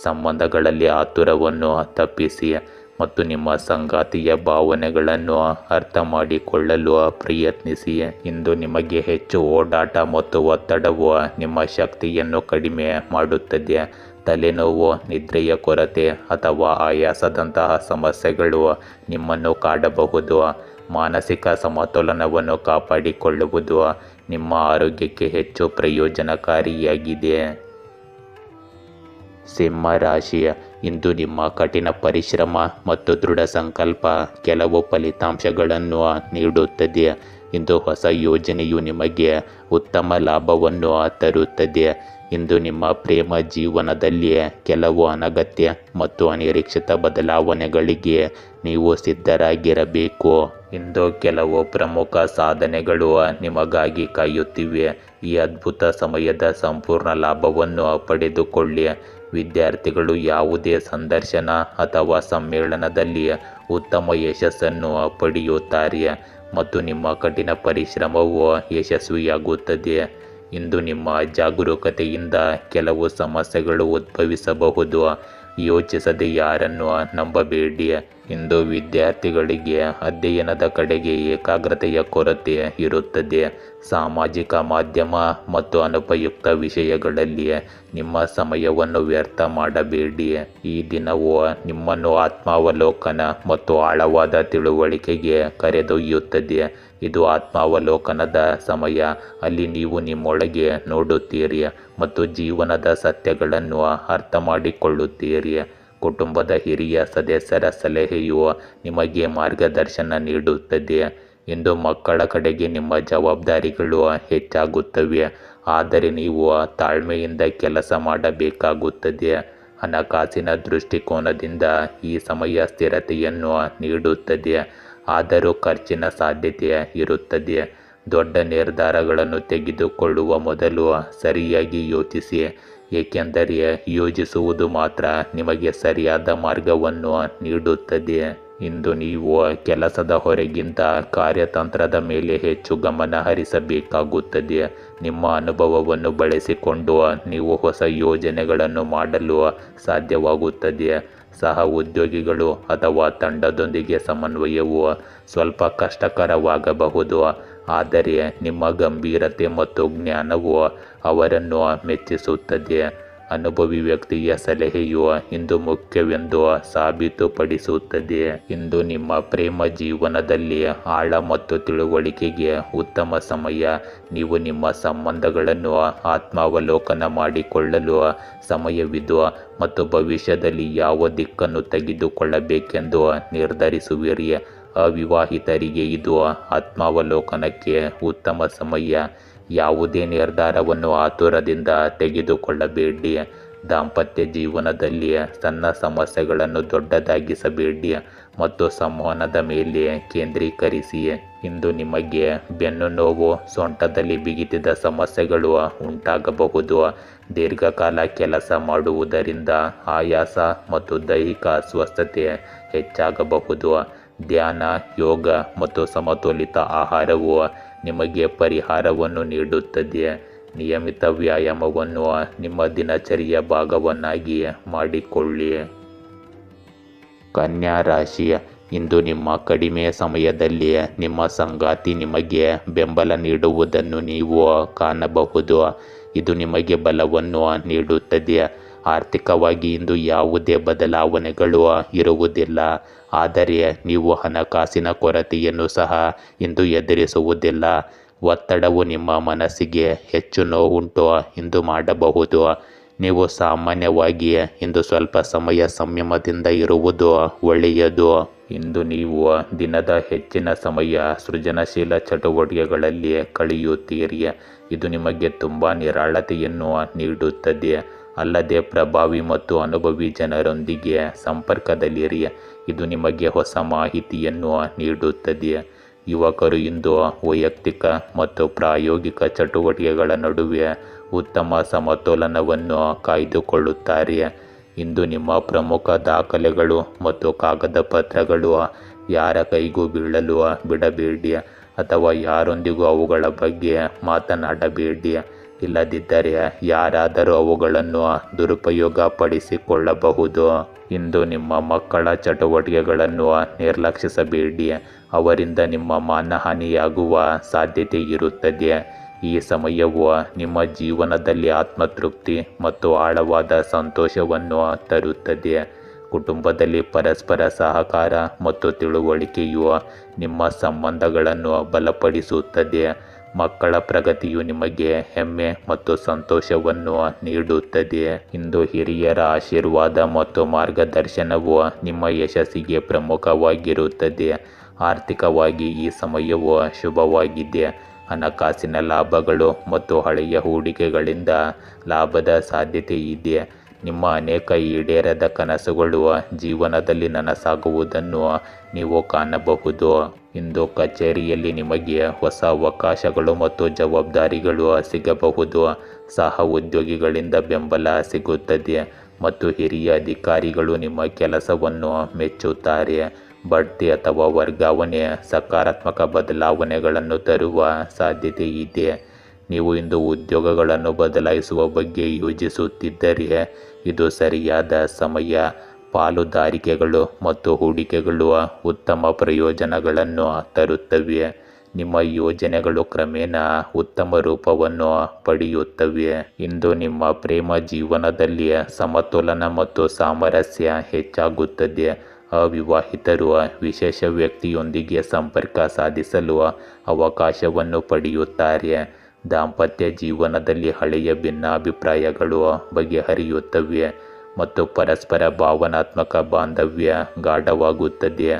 ಸಂಬಂಧಗಳಲ್ಲಿ ಆತುರವನ್ನು ತಪ್ಪಿಸಿ ಮತ್ತು ನಿಮ್ಮ ಸಂಗಾತಿಯ ಭಾವನೆಗಳನ್ನು ಅರ್ಥ ಮಾಡಿಕೊಳ್ಳಲು ಪ್ರಯತ್ನಿಸಿ. ಇಂದು ನಿಮಗೆ ಹೆಚ್ಚು ಓಡಾಟ ಮತ್ತು ಒತ್ತಡವು ನಿಮ್ಮ ಶಕ್ತಿಯನ್ನು ಕಡಿಮೆ ಮಾಡುತ್ತದೆ. ತಲೆನೋವು, ನಿದ್ರೆಯ ಕೊರತೆ ಅಥವಾ ಆಯಾಸದಂತಹ ಸಮಸ್ಯೆಗಳು ನಿಮ್ಮನ್ನು ಕಾಡಬಹುದು. ಮಾನಸಿಕ ಸಮತೋಲನವನ್ನು ಕಾಪಾಡಿಕೊಳ್ಳುವುದು ನಿಮ್ಮ ಆರೋಗ್ಯಕ್ಕೆ ಹೆಚ್ಚು ಪ್ರಯೋಜನಕಾರಿಯಾಗಿದೆ. ಸಿಂಹ ರಾಶಿ, ಇಂದು ನಿಮ್ಮ ಕಠಿಣ ಪರಿಶ್ರಮ ಮತ್ತು ದೃಢ ಸಂಕಲ್ಪ ಕೆಲವು ಫಲಿತಾಂಶಗಳನ್ನು ನೀಡುತ್ತದೆ. ಇಂದು ಹೊಸ ಯೋಜನೆಯು ನಿಮಗೆ ಉತ್ತಮ ಲಾಭವನ್ನು ತರುತ್ತದೆ. ಇಂದು ನಿಮ್ಮ ಪ್ರೇಮ ಜೀವನದಲ್ಲಿ ಕೆಲವು ಅನಗತ್ಯ ಮತ್ತು ಅನಿರೀಕ್ಷಿತ ಬದಲಾವಣೆಗಳಿಗೆ ನೀವು ಸಿದ್ಧರಾಗಿರಬೇಕು. ಇಂದು ಕೆಲವು ಪ್ರಮುಖ ಸಾಧನೆಗಳು ನಿಮಗಾಗಿ ಕಾಯುತ್ತಿವೆ. ಈ ಅದ್ಭುತ ಸಮಯದ ಸಂಪೂರ್ಣ ಲಾಭವನ್ನು ಪಡೆದುಕೊಳ್ಳಿ. ವಿದ್ಯಾರ್ಥಿಗಳು ಯಾವುದೇ ಸಂದರ್ಶನ ಅಥವಾ ಸಮ್ಮೇಳನದಲ್ಲಿ ಉತ್ತಮ ಯಶಸ್ಸನ್ನು ಪಡೆಯುತ್ತಾರೆ ಮತ್ತು ನಿಮ್ಮ ಕಠಿಣ ಪರಿಶ್ರಮವು ಯಶಸ್ವಿಯಾಗುತ್ತದೆ. ಇಂದು ನಿಮ್ಮ ಜಾಗರೂಕತೆಯಿಂದ ಕೆಲವು ಸಮಸ್ಯೆಗಳು ಉದ್ಭವಿಸಬಹುದು. ಯೋಚಿಸದೆ ಯಾರನ್ನು ನಂಬಬೇಡಿ. ಇಂದು ವಿದ್ಯಾರ್ಥಿಗಳಿಗೆ ಅಧ್ಯಯನದ ಕಡೆಗೆ ಏಕಾಗ್ರತೆಯ ಕೊರತೆ ಇರುತ್ತದೆ. ಸಾಮಾಜಿಕ ಮಾಧ್ಯಮ ಮತ್ತು ಅನುಪಯುಕ್ತ ವಿಷಯಗಳಲ್ಲಿ ನಿಮ್ಮ ಸಮಯವನ್ನು ವ್ಯರ್ಥ ಮಾಡಬೇಡಿ. ಈ ದಿನವು ನಿಮ್ಮನ್ನು ಆತ್ಮಾವಲೋಕನ ಮತ್ತು ಆಳವಾದ ತಿಳುವಳಿಕೆಗೆ ಕರೆದೊಯ್ಯುತ್ತದೆ. ಇದು ಆತ್ಮಾವಲೋಕನದ ಸಮಯ. ಅಲ್ಲಿ ನೀವು ನಿಮ್ಮೊಳಗೆ ನೋಡುತ್ತೀರಿ ಮತ್ತು ಜೀವನದ ಸತ್ಯಗಳನ್ನು ಅರ್ಥ ಮಾಡಿಕೊಳ್ಳುತ್ತೀರಿ. ಕುಟುಂಬದ ಹಿರಿಯ ಸದಸ್ಯರ ಸಲಹೆಯು ನಿಮಗೆ ಮಾರ್ಗದರ್ಶನ ನೀಡುತ್ತದೆ. ಇಂದು ಮಕ್ಕಳ ಕಡೆಗೆ ನಿಮ್ಮ ಜವಾಬ್ದಾರಿಗಳು ಹೆಚ್ಚಾಗುತ್ತವೆ, ಆದರೆ ನೀವು ತಾಳ್ಮೆಯಿಂದ ಕೆಲಸ ಮಾಡಬೇಕಾಗುತ್ತದೆ. ಹಣಕಾಸಿನ ದೃಷ್ಟಿಕೋನದಿಂದ ಈ ಸಮಯ ಸ್ಥಿರತೆಯನ್ನು ನೀಡುತ್ತದೆ, ಆದರೂ ಖರ್ಚಿನ ಸಾಧ್ಯತೆ ಇರುತ್ತದೆ. ದೊಡ್ಡ ನಿರ್ಧಾರಗಳನ್ನು ತೆಗೆದುಕೊಳ್ಳುವ ಮೊದಲು ಸರಿಯಾಗಿ ಯೋಚಿಸಿ, ಏಕೆಂದರೆ ಯೋಚಿಸುವುದು ಮಾತ್ರ ನಿಮಗೆ ಸರಿಯಾದ ಮಾರ್ಗವನ್ನು ನೀಡುತ್ತದೆ. ಇಂದು ನೀವು ಕೆಲಸದ ಹೊರೆಗಿಂತ ಕಾರ್ಯತಂತ್ರದ ಮೇಲೆ ಹೆಚ್ಚು ಗಮನ ಹರಿಸಬೇಕಾಗುತ್ತದೆ. ನಿಮ್ಮ ಅನುಭವವನ್ನು ಬಳಸಿಕೊಂಡು ನೀವು ಹೊಸ ಯೋಜನೆಗಳನ್ನು ಮಾಡಲು ಸಾಧ್ಯವಾಗುತ್ತದೆ. ಸಹ ಉದ್ಯೋಗಿಗಳು ಅಥವಾ ತಂಡದೊಂದಿಗೆ ಸಮನ್ವಯವು ಸ್ವಲ್ಪ ಕಷ್ಟಕರವಾಗಬಹುದು, ಆದರೆ ನಿಮ್ಮ ಗಂಭೀರತೆ ಮತ್ತು ಜ್ಞಾನವು ಅವರನ್ನು ಮೆಚ್ಚಿಸುತ್ತದೆ. ಅನುಭವಿ ವ್ಯಕ್ತಿಯ ಸಲಹೆಯು ಇಂದು ಮುಖ್ಯವೆಂದು ಸಾಬೀತುಪಡಿಸುತ್ತದೆ. ಇಂದು ನಿಮ್ಮ ಪ್ರೇಮ ಜೀವನದಲ್ಲಿ ಆಳ ಮತ್ತು ತಿಳುವಳಿಕೆಗೆ ಉತ್ತಮ ಸಮಯ. ನೀವು ನಿಮ್ಮ ಸಂಬಂಧಗಳನ್ನು ಆತ್ಮಾವಲೋಕನ ಮಾಡಿಕೊಳ್ಳಲು ಸಮಯವಿದು ಮತ್ತು ಭವಿಷ್ಯದಲ್ಲಿ ಯಾವ ದಿಕ್ಕನ್ನು ತೆಗೆದುಕೊಳ್ಳಬೇಕೆಂದು ನಿರ್ಧರಿಸುವಿರಿ. ಅವಿವಾಹಿತರಿಗೆ ಇದು ಆತ್ಮಾವಲೋಕನಕ್ಕೆ ಉತ್ತಮ ಸಮಯ. ಯಾವುದೇ ನಿರ್ಧಾರವನ್ನು ಆತುರದಿಂದ ತೆಗೆದುಕೊಳ್ಳಬೇಡಿ. ದಾಂಪತ್ಯ ಜೀವನದಲ್ಲಿ ಸಣ್ಣ ಸಮಸ್ಯೆಗಳನ್ನು ದೊಡ್ಡದಾಗಿಸಬೇಡಿ ಮತ್ತು ಸಂವಹನದ ಮೇಲೆ ಕೇಂದ್ರೀಕರಿಸಿ. ಇಂದು ನಿಮಗೆ ಬೆನ್ನು ನೋವು, ಸೊಂಟದಲ್ಲಿ ಬಿಗಿತದ ಸಮಸ್ಯೆಗಳು ಉಂಟಾಗಬಹುದು. ದೀರ್ಘಕಾಲ ಕೆಲಸ ಮಾಡುವುದರಿಂದ ಆಯಾಸ ಮತ್ತು ದೈಹಿಕ ಅಸ್ವಸ್ಥತೆ ಹೆಚ್ಚಾಗಬಹುದು. ಧ್ಯಾನ, ಯೋಗ ಮತ್ತು ಸಮತೋಲಿತ ಆಹಾರವು ನಿಮಗೆ ಪರಿಹಾರವನ್ನು ನೀಡುತ್ತದೆ. ನಿಯಮಿತ ವ್ಯಾಯಾಮವನ್ನು ನಿಮ್ಮ ದಿನಚರಿಯ ಭಾಗವನ್ನಾಗಿ ಮಾಡಿಕೊಳ್ಳಿ. ಕನ್ಯಾ ರಾಶಿ, ಇಂದು ನಿಮ್ಮ ಕಡಿಮೆ ಸಮಯದಲ್ಲಿ ನಿಮ್ಮ ಸಂಗಾತಿ ನಿಮಗೆ ಬೆಂಬಲ ನೀಡುವುದನ್ನು ನೀವು ಕಾಣಬಹುದು. ಇದು ನಿಮಗೆ ಬಲವನ್ನು ನೀಡುತ್ತದೆ. ಆರ್ಥಿಕವಾಗಿ ಇಂದು ಯಾವುದೇ ಬದಲಾವಣೆಗಳು ಇರುವುದಿಲ್ಲ, ಆದರೆ ನೀವು ಹಣಕಾಸಿನ ಕೊರತೆಯನ್ನು ಸಹ ಇಂದು ಎದುರಿಸುವುದಿಲ್ಲ. ಒತ್ತಡವು ನಿಮ್ಮ ಮನಸ್ಸಿಗೆ ಹೆಚ್ಚು ನೋವುಂಟು ಇಂದು ಮಾಡಬಹುದು. ನೀವು ಸಾಮಾನ್ಯವಾಗಿ ಇಂದು ಸ್ವಲ್ಪ ಸಮಯ ಸಂಯಮದಿಂದ ಇರುವುದು ಒಳ್ಳೆಯದು. ಇಂದು ನೀವು ದಿನದ ಹೆಚ್ಚಿನ ಸಮಯ ಸೃಜನಶೀಲ ಚಟುವಟಿಕೆಗಳಲ್ಲಿ ಕಳೆಯುತ್ತೀರಿ. ಇದು ನಿಮಗೆ ತುಂಬ ನಿರಾಳತೆಯನ್ನು ನೀಡುತ್ತದೆ. ಅಲ್ಲದೆ ಪ್ರಭಾವಿ ಮತ್ತು ಅನುಭವಿ ಜನರೊಂದಿಗೆ ಸಂಪರ್ಕದಲ್ಲಿರಿ. ಇದು ನಿಮಗೆ ಹೊಸ ಮಾಹಿತಿಯನ್ನು ನೀಡುತ್ತದೆ. ಯುವಕರು ಇಂದು ವೈಯಕ್ತಿಕ ಮತ್ತು ಪ್ರಾಯೋಗಿಕ ಚಟುವಟಿಕೆಗಳ ನಡುವೆ ಉತ್ತಮ ಸಮತೋಲನವನ್ನು ಕಾಯ್ದುಕೊಳ್ಳುತ್ತಾರೆ. ಇಂದು ನಿಮ್ಮ ಪ್ರಮುಖ ದಾಖಲೆಗಳು ಮತ್ತು ಕಾಗದ ಪತ್ರಗಳು ಯಾರ ಕೈಗೂ ಬೀಳಲು ಬಿಡಬೇಡಿ ಅಥವಾ ಯಾರೊಂದಿಗೂ ಅವುಗಳ ಬಗ್ಗೆ ಮಾತನಾಡಬೇಡಿ. ಇಲ್ಲದಿದ್ದರೆ ಯಾರಾದರೂ ಅವುಗಳನ್ನು ದುರುಪಯೋಗಪಡಿಸಿಕೊಳ್ಳಬಹುದು. ಇಂದು ನಿಮ್ಮ ಮಕ್ಕಳ ಚಟುವಟಿಕೆಗಳನ್ನು ನಿರ್ಲಕ್ಷಿಸಬೇಡಿ. ಅವರಿಂದ ನಿಮ್ಮ ಮಾನಹಾನಿಯಾಗುವ ಸಾಧ್ಯತೆ ಇರುತ್ತದೆ. ಈ ಸಮಯವು ನಿಮ್ಮ ಜೀವನದಲ್ಲಿ ಆತ್ಮತೃಪ್ತಿ ಮತ್ತು ಆಳವಾದ ಸಂತೋಷವನ್ನು ತರುತ್ತದೆ. ಕುಟುಂಬದಲ್ಲಿ ಪರಸ್ಪರ ಸಹಕಾರ ಮತ್ತು ತಿಳುವಳಿಕೆಯು ನಿಮ್ಮ ಸಂಬಂಧಗಳನ್ನು ಬಲಪಡಿಸುತ್ತದೆ. ಮಕ್ಕಳ ಪ್ರಗತಿಯು ನಿಮಗೆ ಹೆಮ್ಮೆ ಮತ್ತು ಸಂತೋಷವನ್ನು ನೀಡುತ್ತದೆ. ಇಂದು ಹಿರಿಯರ ಆಶೀರ್ವಾದ ಮತ್ತು ಮಾರ್ಗದರ್ಶನವು ನಿಮ್ಮ ಯಶಸ್ಸಿಗೆ ಪ್ರಮುಖವಾಗಿರುತ್ತದೆ. ಆರ್ಥಿಕವಾಗಿ ಈ ಸಮಯವು ಶುಭವಾಗಿದೆ. ಹಣಕಾಸಿನ ಲಾಭಗಳು ಮತ್ತು ಹಳೆಯ ಹೂಡಿಕೆಗಳಿಂದ ಲಾಭದ ಸಾಧ್ಯತೆ ಇದೆ. ನಿಮ್ಮ ಅನೇಕ ಈಡೇರದ ಕನಸುಗಳು ಜೀವನದಲ್ಲಿ ನನಸಾಗುವುದನ್ನು ನೀವು ಕಾಣಬಹುದು. ಇಂದು ಕಚೇರಿಯಲ್ಲಿ ನಿಮಗೆ ಹೊಸ ಅವಕಾಶಗಳು ಮತ್ತು ಜವಾಬ್ದಾರಿಗಳು ಸಿಗಬಹುದು. ಸಹ ಉದ್ಯೋಗಿಗಳಿಂದ ಬೆಂಬಲ ಸಿಗುತ್ತದೆ ಮತ್ತು ಹಿರಿಯ ಅಧಿಕಾರಿಗಳು ನಿಮ್ಮ ಕೆಲಸವನ್ನು ಮೆಚ್ಚುತ್ತಾರೆ. ಬಡ್ತಿ ಅಥವಾ ವರ್ಗಾವಣೆ ಸಕಾರಾತ್ಮಕ ಬದಲಾವಣೆಗಳನ್ನು ತರುವ ಸಾಧ್ಯತೆ ಇದೆ. ನೀವು ಇಂದು ಉದ್ಯೋಗಗಳನ್ನು ಬದಲಾಯಿಸುವ ಬಗ್ಗೆ ಯೋಚಿಸುತ್ತಿದ್ದರೆ ಇದು ಸರಿಯಾದ ಸಮಯ. ಪಾಲುದಾರಿಕೆಗಳು ಮತ್ತು ಹೂಡಿಕೆಗಳು ಉತ್ತಮ ಪ್ರಯೋಜನಗಳನ್ನು ತರುತ್ತವೆ. ನಿಮ್ಮ ಯೋಜನೆಗಳು ಕ್ರಮೇಣ ಉತ್ತಮ ರೂಪವನ್ನು ಪಡೆಯುತ್ತವೆ. ಇಂದು ನಿಮ್ಮ ಪ್ರೇಮ ಜೀವನದಲ್ಲಿ ಸಮತೋಲನ ಮತ್ತು ಸಾಮರಸ್ಯ ಹೆಚ್ಚಾಗುತ್ತದೆ. ಅವಿವಾಹಿತರು ವಿಶೇಷ ವ್ಯಕ್ತಿಯೊಂದಿಗೆ ಸಂಪರ್ಕ ಸಾಧಿಸಲು ಅವಕಾಶವನ್ನು ಪಡೆಯುತ್ತಾರೆ. ದಾಂಪತ್ಯ ಜೀವನದಲ್ಲಿ ಹಳೆಯ ಭಿನ್ನಾಭಿಪ್ರಾಯಗಳು ಬಗೆಹರಿಯುತ್ತವೆ ಮತ್ತು ಪರಸ್ಪರ ಭಾವನಾತ್ಮಕ ಬಾಂಧವ್ಯ ಗಾಢವಾಗುತ್ತದೆ.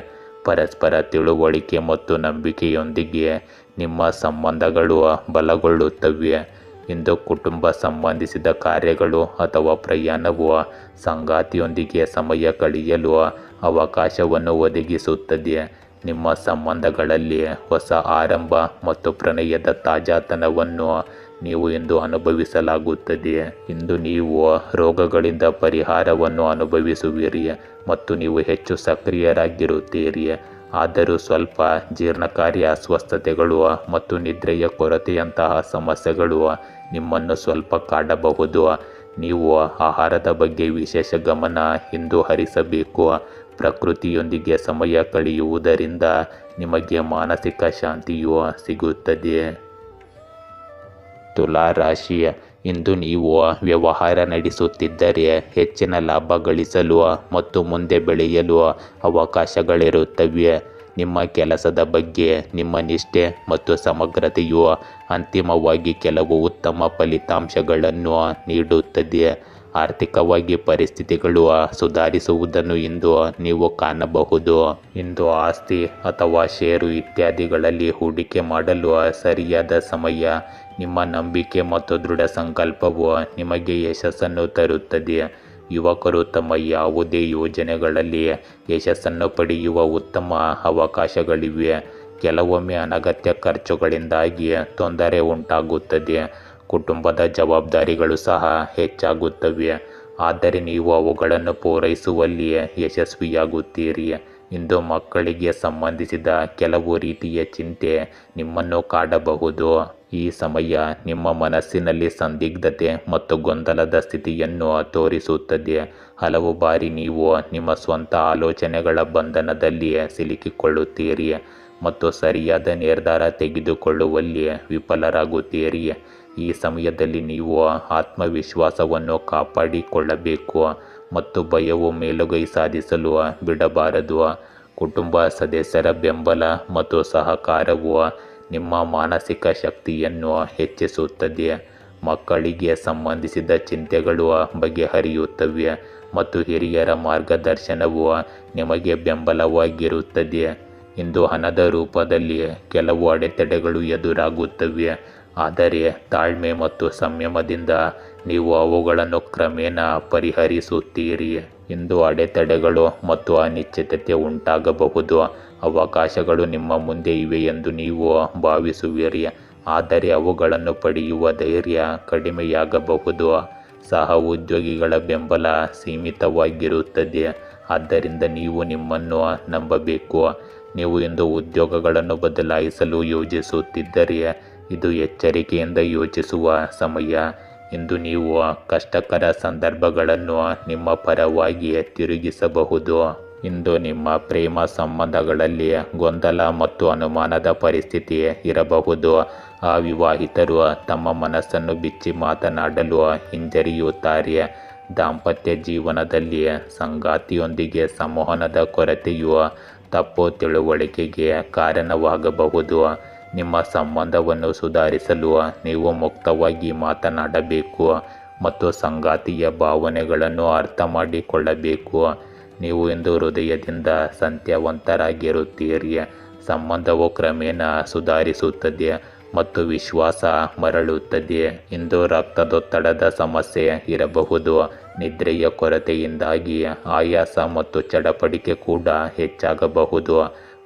ಪರಸ್ಪರ ತಿಳುವಳಿಕೆ ಮತ್ತು ನಂಬಿಕೆಯೊಂದಿಗೆ ನಿಮ್ಮ ಸಂಬಂಧಗಳು ಬಲಗೊಳ್ಳುತ್ತವೆ. ಇಂದು ಕುಟುಂಬ ಸಂಬಂಧಿಸಿದ ಕಾರ್ಯಗಳು ಅಥವಾ ಪ್ರಯಾಣವು ಸಂಗಾತಿಯೊಂದಿಗೆ ಸಮಯ ಕಳೆಯಲು ಅವಕಾಶವನ್ನು ಒದಗಿಸುತ್ತದೆ. ನಿಮ್ಮ ಸಂಬಂಧಗಳಲ್ಲಿ ಹೊಸ ಆರಂಭ ಮತ್ತು ಪ್ರಣಯದ ತಾಜಾತನವನ್ನು ನೀವು ಇಂದು ಅನುಭವಿಸಲಾಗುತ್ತದೆ. ಇಂದು ನೀವು ರೋಗಗಳಿಂದ ಪರಿಹಾರವನ್ನು ಅನುಭವಿಸುವಿರಿ ಮತ್ತು ನೀವು ಹೆಚ್ಚು ಸಕ್ರಿಯರಾಗಿರುತ್ತೀರಿ. ಆದರೂ ಸ್ವಲ್ಪ ಜೀರ್ಣಕಾರಿ ಅಸ್ವಸ್ಥತೆಗಳು ಮತ್ತು ನಿದ್ರೆಯ ಕೊರತೆಯಂತಹ ಸಮಸ್ಯೆಗಳು ನಿಮ್ಮನ್ನು ಸ್ವಲ್ಪ ಕಾಡಬಹುದು. ನೀವು ಆಹಾರದ ಬಗ್ಗೆ ವಿಶೇಷ ಗಮನ ಇಂದು ಹರಿಸಬೇಕು. ಪ್ರಕೃತಿಯೊಂದಿಗೆ ಸಮಯ ಕಳೆಯುವುದರಿಂದ ನಿಮಗೆ ಮಾನಸಿಕ ಶಾಂತಿಯು ಸಿಗುತ್ತದೆ. ತುಲಾ ರಾಶಿ, ಇಂದು ನೀವು ವ್ಯವಹಾರ ನಡೆಸುತ್ತಿದ್ದರೆ ಹೆಚ್ಚಿನ ಲಾಭ ಗಳಿಸಲು ಮತ್ತು ಮುಂದೆ ಬೆಳೆಯಲು ಅವಕಾಶಗಳಿರುತ್ತವೆ. ನಿಮ್ಮ ಕೆಲಸದ ಬಗ್ಗೆ ನಿಮ್ಮ ನಿಷ್ಠೆ ಮತ್ತು ಸಮಗ್ರತೆಯು ಅಂತಿಮವಾಗಿ ಕೆಲವು ಉತ್ತಮ ಫಲಿತಾಂಶಗಳನ್ನು ನೀಡುತ್ತದೆ. ಆರ್ಥಿಕವಾಗಿ ಪರಿಸ್ಥಿತಿಗಳು ಸುಧಾರಿಸುವುದನ್ನು ಇಂದು ನೀವು ಕಾಣಬಹುದು. ಇಂದು ಆಸ್ತಿ ಅಥವಾ ಷೇರು ಇತ್ಯಾದಿಗಳಲ್ಲಿ ಹೂಡಿಕೆ ಮಾಡಲು ಸರಿಯಾದ ಸಮಯ. ನಿಮ್ಮ ನಂಬಿಕೆ ಮತ್ತು ದೃಢ ಸಂಕಲ್ಪವು ನಿಮಗೆ ಯಶಸ್ಸನ್ನು ತರುತ್ತದೆ. ಯುವಕರು ತಮ್ಮ ಯಾವುದೇ ಯೋಜನೆಗಳಲ್ಲಿ ಯಶಸ್ಸನ್ನು ಪಡೆಯುವ ಉತ್ತಮ ಅವಕಾಶಗಳಿವೆ. ಕೆಲವೊಮ್ಮೆ ಅನಗತ್ಯ ಖರ್ಚುಗಳಿಂದಾಗಿ ತೊಂದರೆ ಉಂಟಾಗುತ್ತದೆ. ಕುಟುಂಬದ ಜವಾಬ್ದಾರಿಗಳು ಸಹ ಹೆಚ್ಚಾಗುತ್ತವೆ, ಆದರೆ ನೀವು ಅವುಗಳನ್ನು ಪೂರೈಸುವಲ್ಲಿ ಯಶಸ್ವಿಯಾಗುತ್ತೀರಿ. ಇಂದು ಮಕ್ಕಳಿಗೆ ಸಂಬಂಧಿಸಿದ ಕೆಲವು ರೀತಿಯ ಚಿಂತೆ ನಿಮ್ಮನ್ನು ಕಾಡಬಹುದು. ಈ ಸಮಯ ನಿಮ್ಮ ಮನಸ್ಸಿನಲ್ಲಿ ಸಂದಿಗ್ಧತೆ ಮತ್ತು ಗೊಂದಲದ ಸ್ಥಿತಿಯನ್ನು ತೋರಿಸುತ್ತದೆ. ಹಲವು ಬಾರಿ ನೀವು ನಿಮ್ಮ ಸ್ವಂತ ಆಲೋಚನೆಗಳ ಬಂಧನದಲ್ಲಿ ಸಿಲುಕಿಕೊಳ್ಳುತ್ತೀರಿ ಮತ್ತು ಸರಿಯಾದ ನಿರ್ಧಾರ ತೆಗೆದುಕೊಳ್ಳುವಲ್ಲಿ ವಿಫಲರಾಗುತ್ತೀರಿ. ಈ ಸಮಯದಲ್ಲಿ ನೀವು ಆತ್ಮವಿಶ್ವಾಸವನ್ನು ಕಾಪಾಡಿಕೊಳ್ಳಬೇಕು ಮತ್ತು ಭಯವು ಮೇಲುಗೈ ಸಾಧಿಸಲು ಬಿಡಬಾರದು. ಕುಟುಂಬ ಸದಸ್ಯರ ಬೆಂಬಲ ಮತ್ತು ಸಹಕಾರವು ನಿಮ್ಮ ಮಾನಸಿಕ ಶಕ್ತಿಯನ್ನು ಹೆಚ್ಚಿಸುತ್ತದೆ. ಮಕ್ಕಳಿಗೆ ಸಂಬಂಧಿಸಿದ ಚಿಂತೆಗಳು ಬಗೆಹರಿಯುತ್ತವೆ ಮತ್ತು ಹಿರಿಯರ ಮಾರ್ಗದರ್ಶನವು ನಿಮಗೆ ಬೆಂಬಲವಾಗಿರುತ್ತದೆ. ಇಂದು ಹಣದ ರೂಪದಲ್ಲಿ ಕೆಲವು ಅಡೆತಡೆಗಳು ಎದುರಾಗುತ್ತವೆ, ಆದರೆ ತಾಳ್ಮೆ ಮತ್ತು ಸಂಯಮದಿಂದ ನೀವು ಅವುಗಳನ್ನು ಕ್ರಮೇಣ ಪರಿಹರಿಸುತ್ತೀರಿ. ಇಂದು ಅಡೆತಡೆಗಳು ಮತ್ತು ಅನಿಶ್ಚಿತತೆ ಉಂಟಾಗಬಹುದು. ಅವಕಾಶಗಳು ನಿಮ್ಮ ಮುಂದೆ ಇವೆ ಎಂದು ನೀವು ಭಾವಿಸುವಿರಿ, ಆದರೆ ಅವುಗಳನ್ನು ಪಡೆಯುವ ಧೈರ್ಯ ಕಡಿಮೆಯಾಗಬಹುದು. ಸಹ ಉದ್ಯೋಗಿಗಳ ಬೆಂಬಲ ಸೀಮಿತವಾಗಿರುತ್ತದೆ, ಆದ್ದರಿಂದ ನೀವು ನಿಮ್ಮನ್ನು ನಂಬಬೇಕು. ನೀವು ಇಂದು ಉದ್ಯೋಗಗಳನ್ನು ಬದಲಾಯಿಸಲು ಯೋಜಿಸುತ್ತಿದ್ದರೆ ಇದು ಎಚ್ಚರಿಕೆಯಿಂದ ಯೋಚಿಸುವ ಸಮಯ. ಇಂದು ನೀವು ಕಷ್ಟಕರ ಸಂದರ್ಭಗಳನ್ನು ನಿಮ್ಮ ಪರವಾಗಿ ತಿರುಗಿಸಬಹುದು. ಇಂದು ನಿಮ್ಮ ಪ್ರೇಮ ಸಂಬಂಧಗಳಲ್ಲಿ ಗೊಂದಲ ಮತ್ತು ಅನುಮಾನದ ಪರಿಸ್ಥಿತಿ ಇರಬಹುದು. ಅವಿವಾಹಿತರು ತಮ್ಮ ಮನಸ್ಸನ್ನು ಬಿಚ್ಚಿ ಮಾತನಾಡಲು ಹಿಂಜರಿಯುತ್ತಾರೆ. ದಾಂಪತ್ಯ ಜೀವನದಲ್ಲಿ ಸಂಗಾತಿಯೊಂದಿಗೆ ಸಂವಹನದ ಕೊರತೆಯು ತಪ್ಪು ತಿಳುವಳಿಕೆಗೆ ಕಾರಣವಾಗಬಹುದು. ನಿಮ್ಮ ಸಂಬಂಧವನ್ನು ಸುಧಾರಿಸಲು ನೀವು ಮುಕ್ತವಾಗಿ ಮಾತನಾಡಬೇಕು ಮತ್ತು ಸಂಗಾತಿಯ ಭಾವನೆಗಳನ್ನು ಅರ್ಥ ಮಾಡಿಕೊಳ್ಳಬೇಕು. ನೀವು ಇಂದು ಹೃದಯದಿಂದ ಸತ್ಯವಂತರಾಗಿರುತ್ತೀರಿ. ಸಂಬಂಧವು ಕ್ರಮೇಣ ಸುಧಾರಿಸುತ್ತದೆ ಮತ್ತು ವಿಶ್ವಾಸ ಮರಳುತ್ತದೆ. ಇಂದು ರಕ್ತದೊತ್ತಡದ ಸಮಸ್ಯೆ ಇರಬಹುದು. ನಿದ್ರೆಯ ಕೊರತೆಯಿಂದಾಗಿ ಆಯಾಸ ಮತ್ತು ಚಡಪಡಿಕೆ ಕೂಡ ಹೆಚ್ಚಾಗಬಹುದು.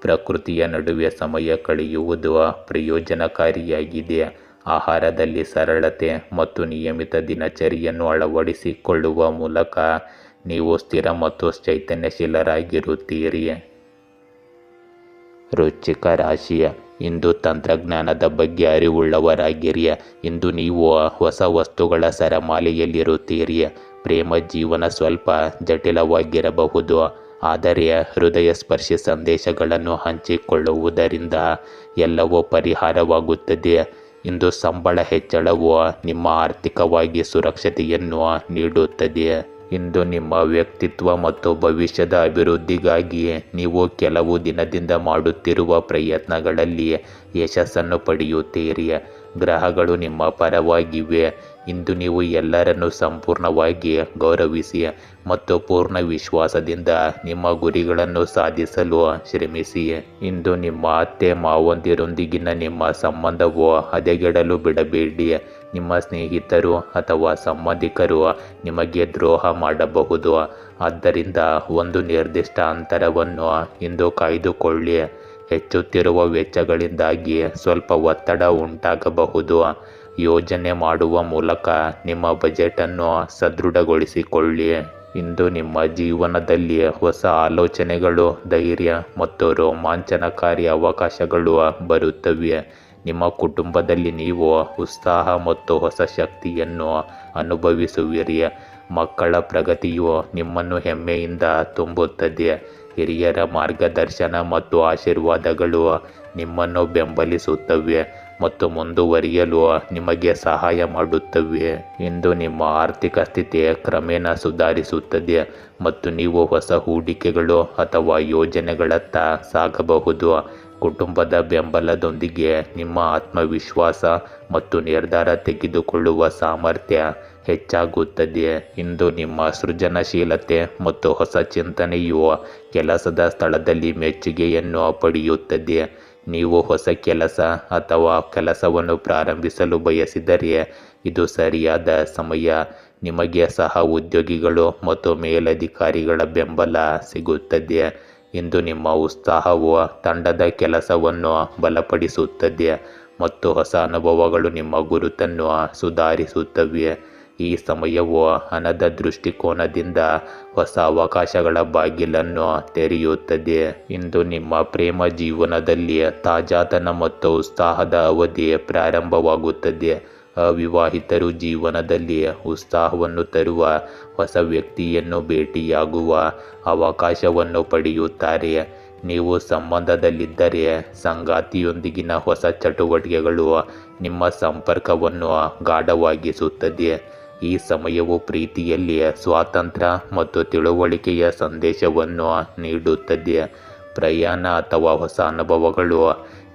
ಪ್ರಕೃತಿಯ ನಡುವೆ ಸಮಯ ಕಳೆಯುವುದು ಪ್ರಯೋಜನಕಾರಿಯಾಗಿದೆ. ಆಹಾರದಲ್ಲಿ ಸರಳತೆ ಮತ್ತು ನಿಯಮಿತ ದಿನಚರಿಯನ್ನು ಅಳವಡಿಸಿಕೊಳ್ಳುವ ಮೂಲಕ ನೀವು ಸ್ಥಿರ ಮತ್ತು ಚೈತನ್ಯಶೀಲರಾಗಿರುತ್ತೀರಿ. ವೃಶ್ಚಿಕ ರಾಶಿಯ ಇಂದು ತಂತ್ರಜ್ಞಾನದ ಬಗ್ಗೆ ಅರಿವುಳ್ಳವರಾಗಿರಿ. ಇಂದು ನೀವು ಹೊಸ ವಸ್ತುಗಳ ಸರಮಾಲೆಯಲ್ಲಿರುತ್ತೀರಿ. ಪ್ರೇಮ ಜೀವನ ಸ್ವಲ್ಪ ಜಟಿಲವಾಗಿರಬಹುದು, ಆದರೆ ಹೃದಯ ಸ್ಪರ್ಶಿ ಸಂದೇಶಗಳನ್ನು ಹಂಚಿಕೊಳ್ಳುವುದರಿಂದ ಎಲ್ಲವೂ ಪರಿಹಾರವಾಗುತ್ತದೆ. ಇಂದು ಸಂಬಳ ಹೆಚ್ಚಳವು ನಿಮ್ಮ ಆರ್ಥಿಕವಾಗಿ ಸುರಕ್ಷತೆಯನ್ನು ನೀಡುತ್ತದೆ. ಇಂದು ನಿಮ್ಮ ವ್ಯಕ್ತಿತ್ವ ಮತ್ತು ಭವಿಷ್ಯದ ಅಭಿವೃದ್ಧಿಗಾಗಿ ನೀವು ಕೆಲವು ದಿನದಿಂದ ಮಾಡುತ್ತಿರುವ ಪ್ರಯತ್ನಗಳಲ್ಲಿ ಯಶಸ್ಸನ್ನು ಪಡೆಯುತ್ತೀರಿ. ಗ್ರಹಗಳು ನಿಮ್ಮ ಪರವಾಗಿವೆ. ಇಂದು ನೀವು ಎಲ್ಲರನ್ನೂ ಸಂಪೂರ್ಣವಾಗಿ ಗೌರವಿಸಿ ಮತ್ತು ಪೂರ್ಣ ವಿಶ್ವಾಸದಿಂದ ನಿಮ್ಮ ಗುರಿಗಳನ್ನು ಸಾಧಿಸಲು ಶ್ರಮಿಸಿ. ಇಂದು ನಿಮ್ಮ ಅತ್ತೆ ಮಾವಂದಿರೊಂದಿಗಿನ ನಿಮ್ಮ ಸಂಬಂಧವು ಹದಗೆಡಲು ಬಿಡಬೇಡಿ. ನಿಮ್ಮ ಸ್ನೇಹಿತರು ಅಥವಾ ಸಂಬಂಧಿಕರು ನಿಮಗೆ ದ್ರೋಹ ಮಾಡಬಹುದು, ಆದ್ದರಿಂದ ಒಂದು ನಿರ್ದಿಷ್ಟ ಅಂತರವನ್ನು ಇಂದು ಕಾಯ್ದುಕೊಳ್ಳಿ. ಹೆಚ್ಚುತ್ತಿರುವ ವೆಚ್ಚಗಳಿಂದಾಗಿ ಸ್ವಲ್ಪ ಒತ್ತಡ ಉಂಟಾಗಬಹುದು. ಯೋಜನೆ ಮಾಡುವ ಮೂಲಕ ನಿಮ್ಮ ಬಜೆಟನ್ನು ಸದೃಢಗೊಳಿಸಿಕೊಳ್ಳಿ. ಇಂದು ನಿಮ್ಮ ಜೀವನದಲ್ಲಿ ಹೊಸ ಆಲೋಚನೆಗಳು, ಧೈರ್ಯ ಮತ್ತು ರೋಮಾಂಚನಕಾರಿ ಅವಕಾಶಗಳು ಬರುತ್ತವೆ. ನಿಮ್ಮ ಕುಟುಂಬದಲ್ಲಿ ನೀವು ಉತ್ಸಾಹ ಮತ್ತು ಹೊಸ ಶಕ್ತಿಯನ್ನು ಅನುಭವಿಸುವಿರಿ. ಮಕ್ಕಳ ಪ್ರಗತಿಯು ನಿಮ್ಮನ್ನು ಹೆಮ್ಮೆಯಿಂದ ತುಂಬುತ್ತದೆ. ಹಿರಿಯರ ಮಾರ್ಗದರ್ಶನ ಮತ್ತು ಆಶೀರ್ವಾದಗಳು ನಿಮ್ಮನ್ನು ಬೆಂಬಲಿಸುತ್ತವೆ ಮತ್ತು ಮುಂದುವರಿಯಲು ನಿಮಗೆ ಸಹಾಯ ಮಾಡುತ್ತವೆ. ಇಂದು ನಿಮ್ಮ ಆರ್ಥಿಕ ಸ್ಥಿತಿ ಕ್ರಮೇಣ ಸುಧಾರಿಸುತ್ತದೆ ಮತ್ತು ನೀವು ಹೊಸ ಹೂಡಿಕೆಗಳು ಅಥವಾ ಯೋಜನೆಗಳತ್ತ ಸಾಗಬಹುದು. ಕುಟುಂಬದ ಬೆಂಬಲದೊಂದಿಗೆ ನಿಮ್ಮ ಆತ್ಮವಿಶ್ವಾಸ ಮತ್ತು ನಿರ್ಧಾರ ತೆಗೆದುಕೊಳ್ಳುವ ಸಾಮರ್ಥ್ಯ ಹೆಚ್ಚಾಗುತ್ತದೆ. ಇಂದು ನಿಮ್ಮ ಸೃಜನಶೀಲತೆ ಮತ್ತು ಹೊಸ ಚಿಂತನೆಯು ಕೆಲಸದ ಸ್ಥಳದಲ್ಲಿ ಮೆಚ್ಚುಗೆಯನ್ನು ಪಡೆಯುತ್ತದೆ. ನೀವು ಹೊಸ ಕೆಲಸ ಅಥವಾ ಕೆಲಸವನ್ನು ಪ್ರಾರಂಭಿಸಲು ಬಯಸಿದರೆ ಇದು ಸರಿಯಾದ ಸಮಯ. ನಿಮಗೆ ಸಹ ಉದ್ಯೋಗಿಗಳು ಮತ್ತು ಮೇಲಧಿಕಾರಿಗಳ ಬೆಂಬಲ ಸಿಗುತ್ತದೆ. ಇಂದು ನಿಮ್ಮ ಉತ್ಸಾಹವು ತಂಡದ ಕೆಲಸವನ್ನು ಬಲಪಡಿಸುತ್ತದೆ ಮತ್ತು ಹೊಸ ಅನುಭವಗಳು ನಿಮ್ಮ ಗುರುತನ್ನು ಸುಧಾರಿಸುತ್ತವೆ. ಈ ಸಮಯವು ಹಣದ ದೃಷ್ಟಿಕೋನದಿಂದ ಹೊಸ ಅವಕಾಶಗಳ ಬಾಗಿಲನ್ನು ತೆರೆಯುತ್ತದೆ. ಇಂದು ನಿಮ್ಮ ಪ್ರೇಮ ಜೀವನದಲ್ಲಿ ತಾಜಾತನ ಮತ್ತು ಉತ್ಸಾಹದ ಅವಧಿ ಪ್ರಾರಂಭವಾಗುತ್ತದೆ. ಅವಿವಾಹಿತರು ಜೀವನದಲ್ಲಿ ಉತ್ಸಾಹವನ್ನು ತರುವ ಹೊಸ ವ್ಯಕ್ತಿಯನ್ನು ಭೇಟಿಯಾಗುವ ಅವಕಾಶವನ್ನು ಪಡೆಯುತ್ತಾರೆ. ನೀವು ಸಂಬಂಧದಲ್ಲಿದ್ದರೆ ಸಂಗಾತಿಯೊಂದಿಗಿನ ಹೊಸ ಚಟುವಟಿಕೆಗಳು ನಿಮ್ಮ ಸಂಪರ್ಕವನ್ನು ಗಾಢವಾಗಿಸುತ್ತದೆ. ಈ ಸಮಯವು ಪ್ರೀತಿಯಲ್ಲಿ ಸ್ವಾತಂತ್ರ್ಯ ಮತ್ತು ತಿಳುವಳಿಕೆಯ ಸಂದೇಶವನ್ನು ನೀಡುತ್ತದೆ. ಪ್ರಯಾಣ ಅಥವಾ ಹೊಸ ಅನುಭವಗಳು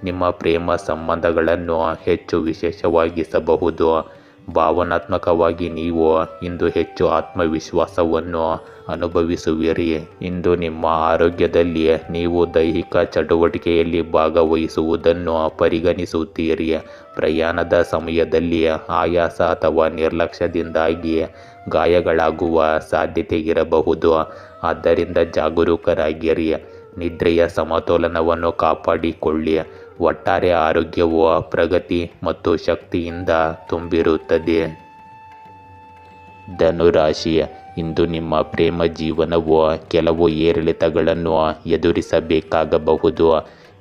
ನಿಮ್ಮ ಪ್ರೇಮ ಸಂಬಂಧಗಳನ್ನು ಹೆಚ್ಚು ವಿಶೇಷವಾಗಿಸಬಹುದು. ಭಾವನಾತ್ಮಕವಾಗಿ ನೀವು ಇಂದು ಹೆಚ್ಚು ಆತ್ಮವಿಶ್ವಾಸವನ್ನು ಅನುಭವಿಸುವಿರಿ. ಇಂದು ನಿಮ್ಮ ಆರೋಗ್ಯದಲ್ಲಿ ನೀವು ದೈಹಿಕ ಚಟುವಟಿಕೆಯಲ್ಲಿ ಭಾಗವಹಿಸುವುದನ್ನು ಪರಿಗಣಿಸುತ್ತೀರಿ. ಪ್ರಯಾಣದ ಸಮಯದಲ್ಲಿ ಆಯಾಸ ಅಥವಾ ನಿರ್ಲಕ್ಷ್ಯದಿಂದಾಗಿ ಗಾಯಗಳಾಗುವ ಸಾಧ್ಯತೆ ಇರಬಹುದು, ಆದ್ದರಿಂದ ಜಾಗರೂಕರಾಗಿರಿ. ನಿದ್ರೆಯ ಸಮತೋಲನವನ್ನು ಕಾಪಾಡಿಕೊಳ್ಳಿ. ಒಟ್ಟಾರೆ ಆರೋಗ್ಯವು ಪ್ರಗತಿ ಮತ್ತು ಶಕ್ತಿಯಿಂದ ತುಂಬಿರುತ್ತದೆ. ಧನುರಾಶಿ, ಇಂದು ನಿಮ್ಮ ಪ್ರೇಮ ಜೀವನವು ಕೆಲವು ಏರಿಳಿತಗಳನ್ನು ಎದುರಿಸಬೇಕಾಗಬಹುದು.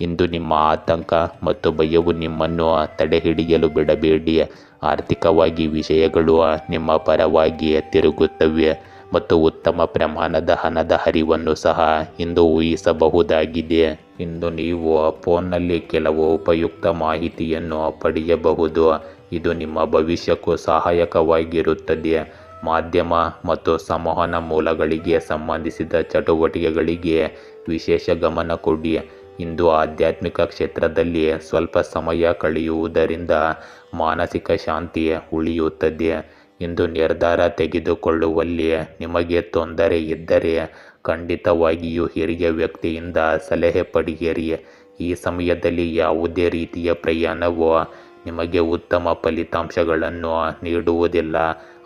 ಇಂದು ನಿಮ್ಮ ಆತಂಕ ಮತ್ತು ಭಯವು ನಿಮ್ಮನ್ನು ತಡೆಹಿಡಿಯಲು ಬಿಡಬೇಡಿ. ಆರ್ಥಿಕವಾಗಿ ವಿಷಯಗಳು ನಿಮ್ಮ ಪರವಾಗಿ ತಿರುಗುತ್ತವೆ ಮತ್ತು ಉತ್ತಮ ಪ್ರಮಾಣದ ಹಣದ ಹರಿವನ್ನು ಸಹ ಇಂದು ಊಹಿಸಬಹುದಾಗಿದೆ. ಇಂದು ನೀವು ಫೋನ್ನಲ್ಲಿ ಕೆಲವು ಉಪಯುಕ್ತ ಮಾಹಿತಿಯನ್ನು ಪಡೆಯಬಹುದು. ಇದು ನಿಮ್ಮ ಭವಿಷ್ಯಕ್ಕೂ ಸಹಾಯಕವಾಗಿರುತ್ತದೆ. ಮಾಧ್ಯಮ ಮತ್ತು ಸಂವಹನ ಮೂಲಗಳಿಗೆ ಸಂಬಂಧಿಸಿದ ಚಟುವಟಿಕೆಗಳಿಗೆ ವಿಶೇಷ ಗಮನ ಕೊಡಿ. ಇಂದು ಆಧ್ಯಾತ್ಮಿಕ ಕ್ಷೇತ್ರದಲ್ಲಿ ಸ್ವಲ್ಪ ಸಮಯ ಕಳೆಯುವುದರಿಂದ ಮಾನಸಿಕ ಶಾಂತಿ ಉಳಿಯುತ್ತದೆ. ಇಂದು ನಿರ್ಧಾರ ತೆಗೆದುಕೊಳ್ಳುವಲ್ಲಿ ನಿಮಗೆ ತೊಂದರೆ ಇದ್ದರೆ ಖಂಡಿತವಾಗಿಯೂ ಹಿರಿಯ ವ್ಯಕ್ತಿಯಿಂದ ಸಲಹೆ ಪಡೆಯಿರಿ. ಈ ಸಮಯದಲ್ಲಿ ಯಾವುದೇ ರೀತಿಯ ಪ್ರಯಾಣವು ನಿಮಗೆ ಉತ್ತಮ ಫಲಿತಾಂಶಗಳನ್ನು ನೀಡುವುದಿಲ್ಲ,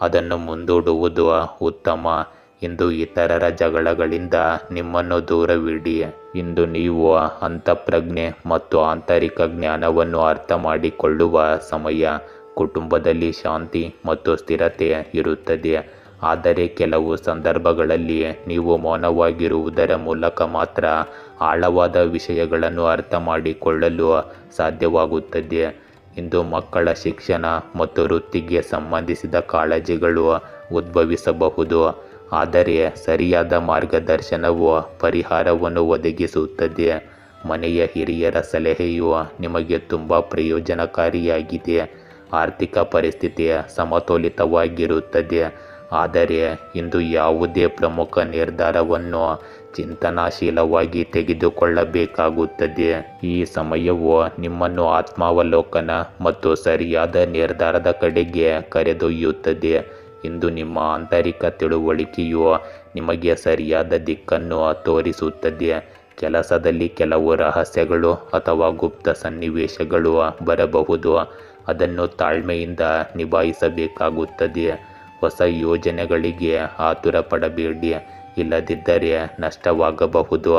ಅದನ್ನು ಮುಂದೂಡುವುದು ಉತ್ತಮ. ಇಂದು ಇತರರ ಜಗಳಗಳಿಂದ ನಿಮ್ಮನ್ನು ದೂರವಿಡಿ. ಇಂದು ನೀವು ಅಂತಃಪ್ರಜ್ಞೆ ಮತ್ತು ಆಂತರಿಕ ಜ್ಞಾನವನ್ನು ಅರ್ಥ ಮಾಡಿಕೊಳ್ಳುವ ಸಮಯ. ಕುಟುಂಬದಲ್ಲಿ ಶಾಂತಿ ಮತ್ತು ಸ್ಥಿರತೆ ಇರುತ್ತದೆ, ಆದರೆ ಕೆಲವು ಸಂದರ್ಭಗಳಲ್ಲಿ ನೀವು ಮೌನವಾಗಿರುವುದರ ಮೂಲಕ ಮಾತ್ರ ಆಳವಾದ ವಿಷಯಗಳನ್ನು ಅರ್ಥ ಮಾಡಿಕೊಳ್ಳಲು ಸಾಧ್ಯವಾಗುತ್ತದೆ. ಇಂದು ಮಕ್ಕಳ ಶಿಕ್ಷಣ ಮತ್ತು ವೃತ್ತಿಗೆ ಸಂಬಂಧಿಸಿದ ಕಾಳಜಿಗಳು ಉದ್ಭವಿಸಬಹುದು, ಆದರೆ ಸರಿಯಾದ ಮಾರ್ಗದರ್ಶನವು ಪರಿಹಾರವನ್ನು ಒದಗಿಸುತ್ತದೆ. ಮನೆಯ ಹಿರಿಯರ ಸಲಹೆಯು ನಿಮಗೆ ತುಂಬ ಪ್ರಯೋಜನಕಾರಿಯಾಗಿದೆ. ಆರ್ಥಿಕ ಪರಿಸ್ಥಿತಿ ಸಮತೋಲಿತವಾಗಿರುತ್ತದೆ, ಆದರೆ ಇಂದು ಯಾವುದೇ ಪ್ರಮುಖ ನಿರ್ಧಾರವನ್ನು ಚಿಂತನಾಶೀಲವಾಗಿ ತೆಗೆದುಕೊಳ್ಳಬೇಕಾಗುತ್ತದೆ. ಈ ಸಮಯವು ನಿಮ್ಮನ್ನು ಆತ್ಮಾವಲೋಕನ ಮತ್ತು ಸರಿಯಾದ ನಿರ್ಧಾರದ ಕಡೆಗೆ ಕರೆದೊಯ್ಯುತ್ತದೆ. ಇಂದು ನಿಮ್ಮ ಆಂತರಿಕ ತಿಳುವಳಿಕೆಯು ನಿಮಗೆ ಸರಿಯಾದ ದಿಕ್ಕನ್ನು ತೋರಿಸುತ್ತದೆ. ಕೆಲಸದಲ್ಲಿ ಕೆಲವು ರಹಸ್ಯಗಳು ಅಥವಾ ಗುಪ್ತ ಸನ್ನಿವೇಶಗಳು ಬರಬಹುದು, ಅದನ್ನು ತಾಳ್ಮೆಯಿಂದ ನಿಭಾಯಿಸಬೇಕಾಗುತ್ತದೆ. ಹೊಸ ಯೋಜನೆಗಳಿಗೆ ಆತುರ ಪಡಬೇಡಿ, ಇಲ್ಲದಿದ್ದರೆ ನಷ್ಟವಾಗಬಹುದು.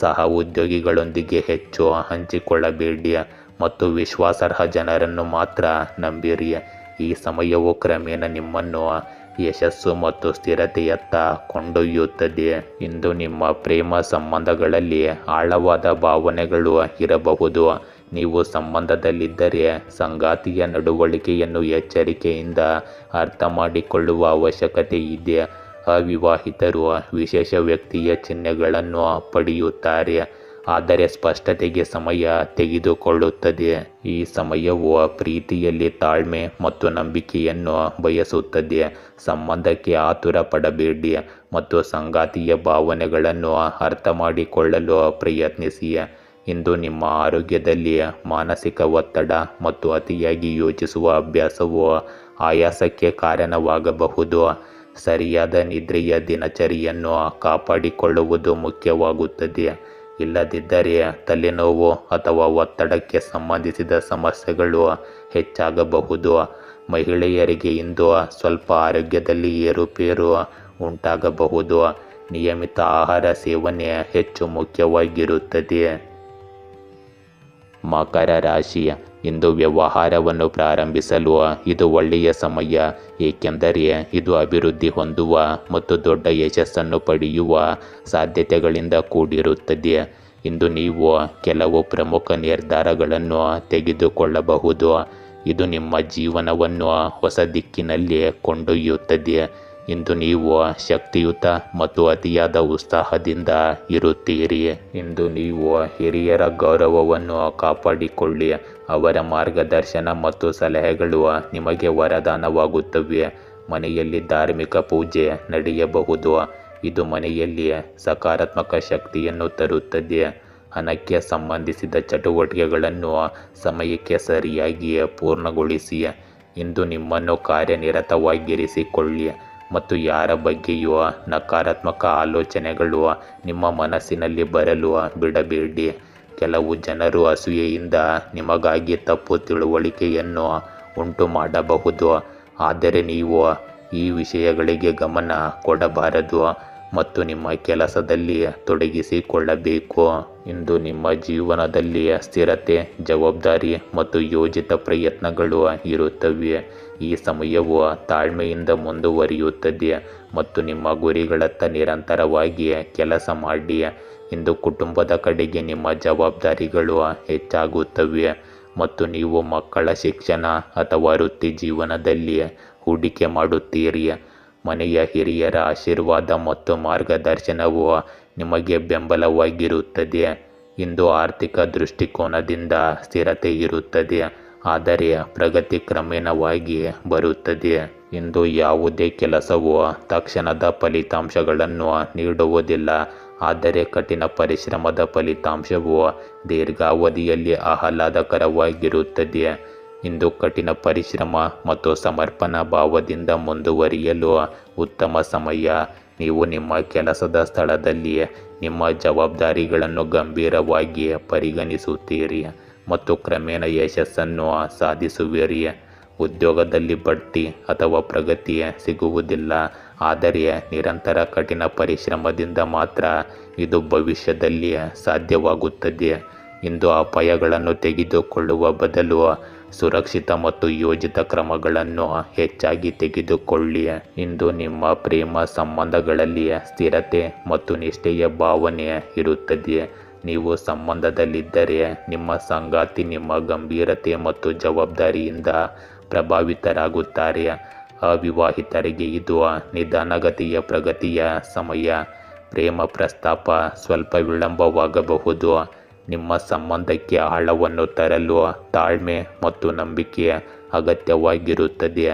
ಸಹ ಉದ್ಯೋಗಿಗಳೊಂದಿಗೆ ಹೆಚ್ಚು ಹಂಚಿಕೊಳ್ಳಬೇಡಿ ಮತ್ತು ವಿಶ್ವಾಸಾರ್ಹ ಜನರನ್ನು ಮಾತ್ರ ನಂಬಿರಿ. ಈ ಸಮಯವು ಕ್ರಮೇಣ ನಿಮ್ಮನ್ನು ಯಶಸ್ಸು ಮತ್ತು ಸ್ಥಿರತೆಯತ್ತ ಕೊಂಡೊಯ್ಯುತ್ತದೆ. ಇಂದು ನಿಮ್ಮ ಪ್ರೇಮ ಸಂಬಂಧಗಳಲ್ಲಿ ಆಳವಾದ ಭಾವನೆಗಳು ಇರಬಹುದು. ನೀವು ಸಂಬಂಧದಲ್ಲಿದ್ದರೆ ಸಂಗಾತಿಯ ನಡವಳಿಕೆಯನ್ನು ಎಚ್ಚರಿಕೆಯಿಂದ ಅರ್ಥ ಮಾಡಿಕೊಳ್ಳುವ ಅವಶ್ಯಕತೆ ಇದೆ. ಅವಿವಾಹಿತರು ವಿಶೇಷ ವ್ಯಕ್ತಿಯ ಚಿಹ್ನೆಗಳನ್ನು ಪಡೆಯುತ್ತಾರೆ, ಆದರೆ ಸ್ಪಷ್ಟತೆಗೆ ಸಮಯ ತೆಗೆದುಕೊಳ್ಳುತ್ತದೆ. ಈ ಸಮಯವು ಪ್ರೀತಿಯಲ್ಲಿ ತಾಳ್ಮೆ ಮತ್ತು ನಂಬಿಕೆಯನ್ನು ಬಯಸುತ್ತದೆ. ಸಂಬಂಧಕ್ಕೆ ಆತುರ ಪಡಬೇಡಿ ಮತ್ತು ಸಂಗಾತಿಯ ಭಾವನೆಗಳನ್ನು ಅರ್ಥ ಮಾಡಿಕೊಳ್ಳಲು ಪ್ರಯತ್ನಿಸಿ. ಇಂದು ನಿಮ್ಮ ಆರೋಗ್ಯದಲ್ಲಿ ಮಾನಸಿಕ ಒತ್ತಡ ಮತ್ತು ಅತಿಯಾಗಿ ಯೋಚಿಸುವ ಅಭ್ಯಾಸವು ಆಯಾಸಕ್ಕೆ ಕಾರಣವಾಗಬಹುದು. ಸರಿಯಾದ ನಿದ್ರೆಯ ದಿನಚರಿಯನ್ನು ಕಾಪಾಡಿಕೊಳ್ಳುವುದು ಮುಖ್ಯವಾಗುತ್ತದೆ, ಇಲ್ಲದಿದ್ದರೆ ತಲೆನೋವು ಅಥವಾ ಒತ್ತಡಕ್ಕೆ ಸಂಬಂಧಿಸಿದ ಸಮಸ್ಯೆಗಳು ಹೆಚ್ಚಾಗಬಹುದು. ಮಹಿಳೆಯರಿಗೆ ಇಂದು ಸ್ವಲ್ಪ ಆರೋಗ್ಯದಲ್ಲಿ ಏರುಪೇರು ಉಂಟಾಗಬಹುದು. ನಿಯಮಿತ ಆಹಾರ ಸೇವನೆ ಹೆಚ್ಚು ಮುಖ್ಯವಾಗಿರುತ್ತದೆ. ಮಕರ ರಾಶಿ, ಇಂದು ವ್ಯವಹಾರವನ್ನು ಪ್ರಾರಂಭಿಸಲು ಇದು ಒಳ್ಳೆಯ ಸಮಯ, ಏಕೆಂದರೆ ಇದು ಅಭಿವೃದ್ಧಿ ಹೊಂದುವ ಮತ್ತು ದೊಡ್ಡ ಯಶಸ್ಸನ್ನು ಪಡೆಯುವ ಸಾಧ್ಯತೆಗಳಿಂದ ಕೂಡಿರುತ್ತದೆ. ಇಂದು ನೀವು ಕೆಲವು ಪ್ರಮುಖ ನಿರ್ಧಾರಗಳನ್ನು ತೆಗೆದುಕೊಳ್ಳಬಹುದು, ಇದು ನಿಮ್ಮ ಜೀವನವನ್ನು ಹೊಸ ದಿಕ್ಕಿನಲ್ಲಿ ಕೊಂಡೊಯ್ಯುತ್ತದೆ. ಇಂದು ನೀವು ಶಕ್ತಿಯುತ ಮತ್ತು ಅತಿಯಾದ ಉತ್ಸಾಹದಿಂದ ಇರುತ್ತೀರಿ. ಇಂದು ನೀವು ಹಿರಿಯರ ಗೌರವವನ್ನು ಕಾಪಾಡಿಕೊಳ್ಳಿ, ಅವರ ಮಾರ್ಗದರ್ಶನ ಮತ್ತು ಸಲಹೆಗಳು ನಿಮಗೆ ವರದಾನವಾಗುತ್ತವೆ. ಮನೆಯಲ್ಲಿ ಧಾರ್ಮಿಕ ಪೂಜೆ ನಡೆಯಬಹುದು, ಇದು ಮನೆಯಲ್ಲಿ ಸಕಾರಾತ್ಮಕ ಶಕ್ತಿಯನ್ನು ತರುತ್ತದೆ. ಹಣಕ್ಕೆ ಸಂಬಂಧಿಸಿದ ಚಟುವಟಿಕೆಗಳನ್ನು ಸಮಯಕ್ಕೆ ಸರಿಯಾಗಿ ಪೂರ್ಣಗೊಳಿಸಿ. ಇಂದು ನಿಮ್ಮನ್ನು ಕಾರ್ಯನಿರತವಾಗಿರಿಸಿಕೊಳ್ಳಿ ಮತ್ತು ಯಾರ ಬಗ್ಗೆಯೂ ನಕಾರಾತ್ಮಕ ಆಲೋಚನೆಗಳು ನಿಮ್ಮ ಮನಸ್ಸಿನಲ್ಲಿ ಬರಲು ಬಿಡಬೇಡಿ. ಕೆಲವು ಜನರು ಅಸೂಯೆಯಿಂದ ನಿಮಗಾಗಿ ತಪ್ಪು ತಿಳುವಳಿಕೆಯನ್ನು ಉಂಟು ಮಾಡಬಹುದು, ಆದರೆ ನೀವು ಈ ವಿಷಯಗಳಿಗೆ ಗಮನ ಕೊಡಬಾರದು ಮತ್ತು ನಿಮ್ಮ ಕೆಲಸದಲ್ಲಿ ತೊಡಗಿಸಿಕೊಳ್ಳಬೇಕು. ಇಂದು ನಿಮ್ಮ ಜೀವನದಲ್ಲಿ ಸ್ಥಿರತೆ, ಜವಾಬ್ದಾರಿ ಮತ್ತು ಯೋಜಿತ ಪ್ರಯತ್ನಗಳು ಇರುತ್ತವೆ. ಈ ಸಮಯವು ತಾಳ್ಮೆಯಿಂದ ಮುಂದುವರಿಯುತ್ತದೆ ಮತ್ತು ನಿಮ್ಮ ಗುರಿಗಳತ್ತ ನಿರಂತರವಾಗಿ ಕೆಲಸ ಮಾಡಿ. ಇಂದು ಕುಟುಂಬದ ಕಡೆಗೆ ನಿಮ್ಮ ಜವಾಬ್ದಾರಿಗಳು ಹೆಚ್ಚಾಗುತ್ತವೆ ಮತ್ತು ನೀವು ಮಕ್ಕಳ ಶಿಕ್ಷಣ ಅಥವಾ ವೃತ್ತಿ ಜೀವನದಲ್ಲಿ ಹೂಡಿಕೆ ಮಾಡುತ್ತೀರಿ. ಮನೆಯ ಹಿರಿಯರ ಆಶೀರ್ವಾದ ಮತ್ತು ಮಾರ್ಗದರ್ಶನವು ನಿಮಗೆ ಬೆಂಬಲವಾಗಿರುತ್ತದೆ. ಇಂದು ಆರ್ಥಿಕ ದೃಷ್ಟಿಕೋನದಿಂದ ಸ್ಥಿರತೆ ಇರುತ್ತದೆ, ಆದರೆ ಪ್ರಗತಿ ಕ್ರಮೇಣವಾಗಿ ಬರುತ್ತದೆ. ಇಂದು ಯಾವುದೇ ಕೆಲಸವು ತಕ್ಷಣದ ಫಲಿತಾಂಶಗಳನ್ನು ನೀಡುವುದಿಲ್ಲ, ಆದರೆ ಕಠಿಣ ಪರಿಶ್ರಮದ ಫಲಿತಾಂಶವು ದೀರ್ಘಾವಧಿಯಲ್ಲಿ ಆಹ್ಲಾದಕರವಾಗಿರುತ್ತದೆ. ಇಂದು ಕಠಿಣ ಪರಿಶ್ರಮ ಮತ್ತು ಸಮರ್ಪಣಾ ಭಾವದಿಂದ ಮುಂದುವರಿಯಲು ಉತ್ತಮ ಸಮಯ. ನೀವು ನಿಮ್ಮ ಕೆಲಸದ ಸ್ಥಳದಲ್ಲಿ ನಿಮ್ಮ ಜವಾಬ್ದಾರಿಗಳನ್ನು ಗಂಭೀರವಾಗಿ ಪರಿಗಣಿಸುತ್ತೀರಿ ಮತ್ತು ಕ್ರಮೇಣ ಯಶಸ್ಸನ್ನು ಸಾಧಿಸುವಿರಿ. ಉದ್ಯೋಗದಲ್ಲಿ ಬಡ್ತಿ ಅಥವಾ ಪ್ರಗತಿ ಸಿಗುವುದಿಲ್ಲ. ಆದರೆ ನಿರಂತರ ಕಠಿಣ ಪರಿಶ್ರಮದಿಂದ ಮಾತ್ರ ಇದು ಭವಿಷ್ಯದಲ್ಲಿ ಸಾಧ್ಯವಾಗುತ್ತದೆ. ಇಂದು ಅಪಾಯಗಳನ್ನು ತೆಗೆದುಕೊಳ್ಳುವ ಬದಲು ಸುರಕ್ಷಿತ ಮತ್ತು ಯೋಜಿತ ಕ್ರಮಗಳನ್ನು ಹೆಚ್ಚಾಗಿ ತೆಗೆದುಕೊಳ್ಳಿ. ಇಂದು ನಿಮ್ಮ ಪ್ರೇಮ ಸಂಬಂಧಗಳಲ್ಲಿ ಸ್ಥಿರತೆ ಮತ್ತು ನಿಷ್ಠೆಯ ಭಾವನೆ ಇರುತ್ತದೆ. ನೀವು ಸಂಬಂಧದಲ್ಲಿದ್ದರೆ ನಿಮ್ಮ ಸಂಗಾತಿ ನಿಮ್ಮ ಗಂಭೀರತೆ ಮತ್ತು ಜವಾಬ್ದಾರಿಯಿಂದ ಪ್ರಭಾವಿತರಾಗುತ್ತಾರೆ. ಅವಿವಾಹಿತರಿಗೆ ಇದು ನಿಧಾನಗತಿಯ ಪ್ರಗತಿಯ ಸಮಯ. ಪ್ರೇಮ ಪ್ರಸ್ತಾಪ ಸ್ವಲ್ಪ ವಿಳಂಬವಾಗಬಹುದು. ನಿಮ್ಮ ಸಂಬಂಧಕ್ಕೆ ಆಳವನ್ನು ತರಲು ತಾಳ್ಮೆ ಮತ್ತು ನಂಬಿಕೆ ಅಗತ್ಯವಾಗಿರುತ್ತದೆ.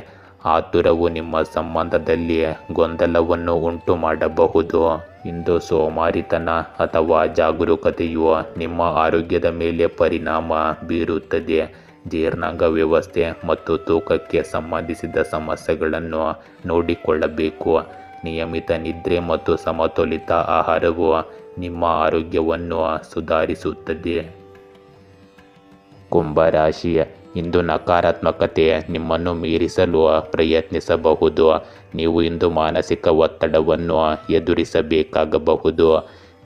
ಆತುರವು ನಿಮ್ಮ ಸಂಬಂಧದಲ್ಲಿ ಗೊಂದಲವನ್ನು ಉಂಟು ಮಾಡಬಹುದು. ಇಂದು ಸೋಮಾರಿತನ ಅಥವಾ ಜಾಗರೂಕತೆಯು ನಿಮ್ಮ ಆರೋಗ್ಯದ ಮೇಲೆ ಪರಿಣಾಮ ಬೀರುತ್ತದೆ. ಜೀರ್ಣಾಂಗ ವ್ಯವಸ್ಥೆ ಮತ್ತು ತೂಕಕ್ಕೆ ಸಂಬಂಧಿಸಿದ ಸಮಸ್ಯೆಗಳನ್ನು ನೋಡಿಕೊಳ್ಳಬೇಕು. ನಿಯಮಿತ ನಿದ್ರೆ ಮತ್ತು ಸಮತೋಲಿತ ಆಹಾರವು ನಿಮ್ಮ ಆರೋಗ್ಯವನ್ನು ಸುಧಾರಿಸುತ್ತದೆ. ಕುಂಭರಾಶಿ, ಇಂದು ನಕಾರಾತ್ಮಕತೆ ನಿಮ್ಮನ್ನು ಮೀರಿಸಲು ಪ್ರಯತ್ನಿಸಬಹುದು. ನೀವು ಇಂದು ಮಾನಸಿಕ ಒತ್ತಡವನ್ನು ಎದುರಿಸಬೇಕಾಗಬಹುದು.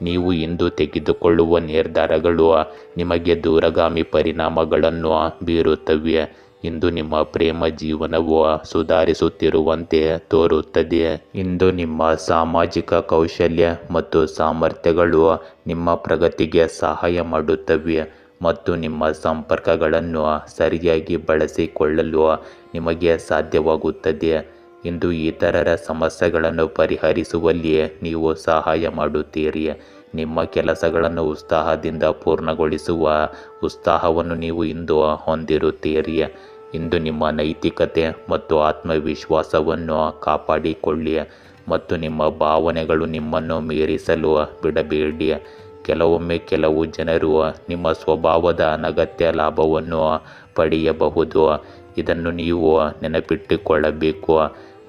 ನೀವು ಇಂದು ತೆಗೆದುಕೊಳ್ಳುವ ನಿರ್ಧಾರಗಳು ನಿಮಗೆ ದೂರಗಾಮಿ ಪರಿಣಾಮಗಳನ್ನು ಬೀರುತ್ತವೆ. ಇಂದು ನಿಮ್ಮ ಪ್ರೇಮ ಜೀವನವು ಸುಧಾರಿಸುತ್ತಿರುವಂತೆ ತೋರುತ್ತದೆ. ಇಂದು ನಿಮ್ಮ ಸಾಮಾಜಿಕ ಕೌಶಲ್ಯ ಮತ್ತು ಸಾಮರ್ಥ್ಯಗಳು ನಿಮ್ಮ ಪ್ರಗತಿಗೆ ಸಹಾಯ ಮಾಡುತ್ತವೆ ಮತ್ತು ನಿಮ್ಮ ಸಂಪರ್ಕಗಳನ್ನು ಸರಿಯಾಗಿ ಬಳಸಿಕೊಳ್ಳಲು ನಿಮಗೆ ಸಾಧ್ಯವಾಗುತ್ತದೆ. ಇಂದು ಇತರರ ಸಮಸ್ಯೆಗಳನ್ನು ಪರಿಹರಿಸುವಲ್ಲಿ ನೀವು ಸಹಾಯ ಮಾಡುತ್ತೀರಿ. ನಿಮ್ಮ ಕೆಲಸಗಳನ್ನು ಉತ್ಸಾಹದಿಂದ ಪೂರ್ಣಗೊಳಿಸುವ ಉತ್ಸಾಹವನ್ನು ನೀವು ಇಂದು ಹೊಂದಿರುತ್ತೀರಿ. ಇಂದು ನಿಮ್ಮ ನೈತಿಕತೆ ಮತ್ತು ಆತ್ಮವಿಶ್ವಾಸವನ್ನು ಕಾಪಾಡಿಕೊಳ್ಳಿ ಮತ್ತು ನಿಮ್ಮ ಭಾವನೆಗಳು ನಿಮ್ಮನ್ನು ಮೀರಿಸಲು ಬಿಡಬೇಡಿ. ಕೆಲವೊಮ್ಮೆ ಕೆಲವು ಜನರು ನಿಮ್ಮ ಸ್ವಭಾವದ ಅನಗತ್ಯ ಲಾಭವನ್ನು ಪಡೆಯಬಹುದು. ಇದನ್ನು ನೀವು ನೆನಪಿಟ್ಟುಕೊಳ್ಳಬೇಕು.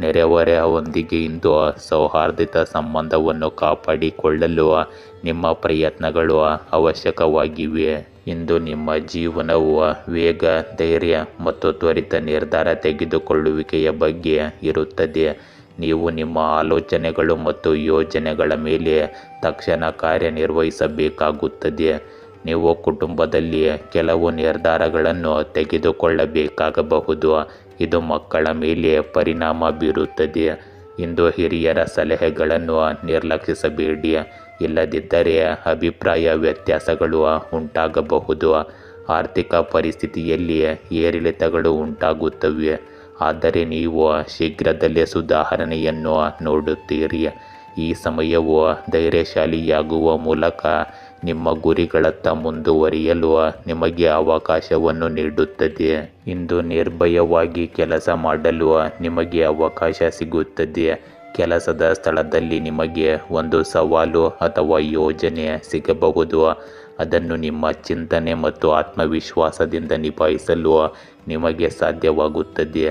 ನೆರೆಹೊರೆಯವರೊಂದಿಗೆ ಇಂದು ಸೌಹಾರ್ದಯುತ ಸಂಬಂಧವನ್ನು ಕಾಪಾಡಿಕೊಳ್ಳಲು ನಿಮ್ಮ ಪ್ರಯತ್ನಗಳು ಅವಶ್ಯಕವಾಗಿವೆ. ಇಂದು ನಿಮ್ಮ ಜೀವನವು ವೇಗ, ಧೈರ್ಯ ಮತ್ತು ತ್ವರಿತ ನಿರ್ಧಾರ ತೆಗೆದುಕೊಳ್ಳುವಿಕೆಯ ಬಗ್ಗೆ ಇರುತ್ತದೆ. ನೀವು ನಿಮ್ಮ ಆಲೋಚನೆಗಳು ಮತ್ತು ಯೋಜನೆಗಳ ಮೇಲೆ ತಕ್ಷಣ ಕಾರ್ಯನಿರ್ವಹಿಸಬೇಕಾಗುತ್ತದೆ. ನೀವು ಕುಟುಂಬದಲ್ಲಿ ಕೆಲವು ನಿರ್ಧಾರಗಳನ್ನು ತೆಗೆದುಕೊಳ್ಳಬೇಕಾಗಬಹುದು. ಇದು ಮಕ್ಕಳ ಮೇಲೆ ಪರಿಣಾಮ ಬೀರುತ್ತದೆ. ಇಂದು ಹಿರಿಯರ ಸಲಹೆಗಳನ್ನು ನಿರ್ಲಕ್ಷಿಸಬೇಡಿ, ಇಲ್ಲದಿದ್ದರೆ ಅಭಿಪ್ರಾಯ ವ್ಯತ್ಯಾಸಗಳು ಉಂಟಾಗಬಹುದು. ಆರ್ಥಿಕ ಪರಿಸ್ಥಿತಿಯಲ್ಲಿ ಏರಿಳಿತಗಳು ಉಂಟಾಗುತ್ತವೆ, ಆದರೆ ನೀವು ಶೀಘ್ರದಲ್ಲೇ ಸುಧಾರಣೆಯನ್ನು ನೋಡುತ್ತೀರಿ. ಈ ಸಮಯವು ಧೈರ್ಯಶಾಲಿಯಾಗುವ ಮೂಲಕ ನಿಮ್ಮ ಗುರಿಗಳತ್ತ ಮುಂದುವರಿಯಲು ನಿಮಗೆ ಅವಕಾಶವನ್ನು ನೀಡುತ್ತದೆ. ಇಂದು ನಿರ್ಭಯವಾಗಿ ಕೆಲಸ ಮಾಡಲು ನಿಮಗೆ ಅವಕಾಶ ಸಿಗುತ್ತದೆ. ಕೆಲಸದ ಸ್ಥಳದಲ್ಲಿ ನಿಮಗೆ ಒಂದು ಸವಾಲು ಅಥವಾ ಯೋಜನೆ ಸಿಗಬಹುದು. ಅದನ್ನು ನಿಮ್ಮ ಚಿಂತನೆ ಮತ್ತು ಆತ್ಮವಿಶ್ವಾಸದಿಂದ ನಿಭಾಯಿಸಲು ನಿಮಗೆ ಸಾಧ್ಯವಾಗುತ್ತದೆ.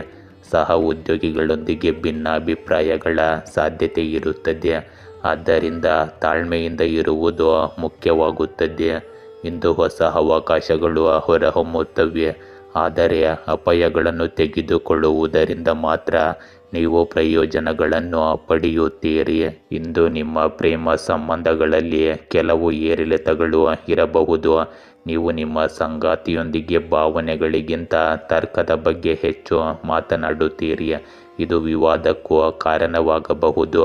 ಸಹ ಉದ್ಯೋಗಿಗಳೊಂದಿಗೆ ಭಿನ್ನಾಭಿಪ್ರಾಯಗಳ ಸಾಧ್ಯತೆ ಇರುತ್ತದೆ, ಆದ್ದರಿಂದ ತಾಳ್ಮೆಯಿಂದ ಇರುವುದು ಮುಖ್ಯವಾಗುತ್ತದೆ. ಇಂದು ಹೊಸ ಅವಕಾಶಗಳು ಹೊರಹೊಮ್ಮುತ್ತವೆ, ಆದರೆ ಅಪಾಯಗಳನ್ನು ತೆಗೆದುಕೊಳ್ಳುವುದರಿಂದ ಮಾತ್ರ ನೀವು ಪ್ರಯೋಜನಗಳನ್ನು ಪಡೆಯುತ್ತೀರಿ. ಇಂದು ನಿಮ್ಮ ಪ್ರೇಮ ಸಂಬಂಧಗಳಲ್ಲಿ ಕೆಲವು ಏರಿಳಿತಗಳು ಇರಬಹುದು. ನೀವು ನಿಮ್ಮ ಸಂಗಾತಿಯೊಂದಿಗೆ ಭಾವನೆಗಳಿಗಿಂತ ತರ್ಕದ ಬಗ್ಗೆ ಹೆಚ್ಚು ಮಾತನಾಡುತ್ತೀರಿ. ಇದು ವಿವಾದಕ್ಕೂ ಕಾರಣವಾಗಬಹುದು.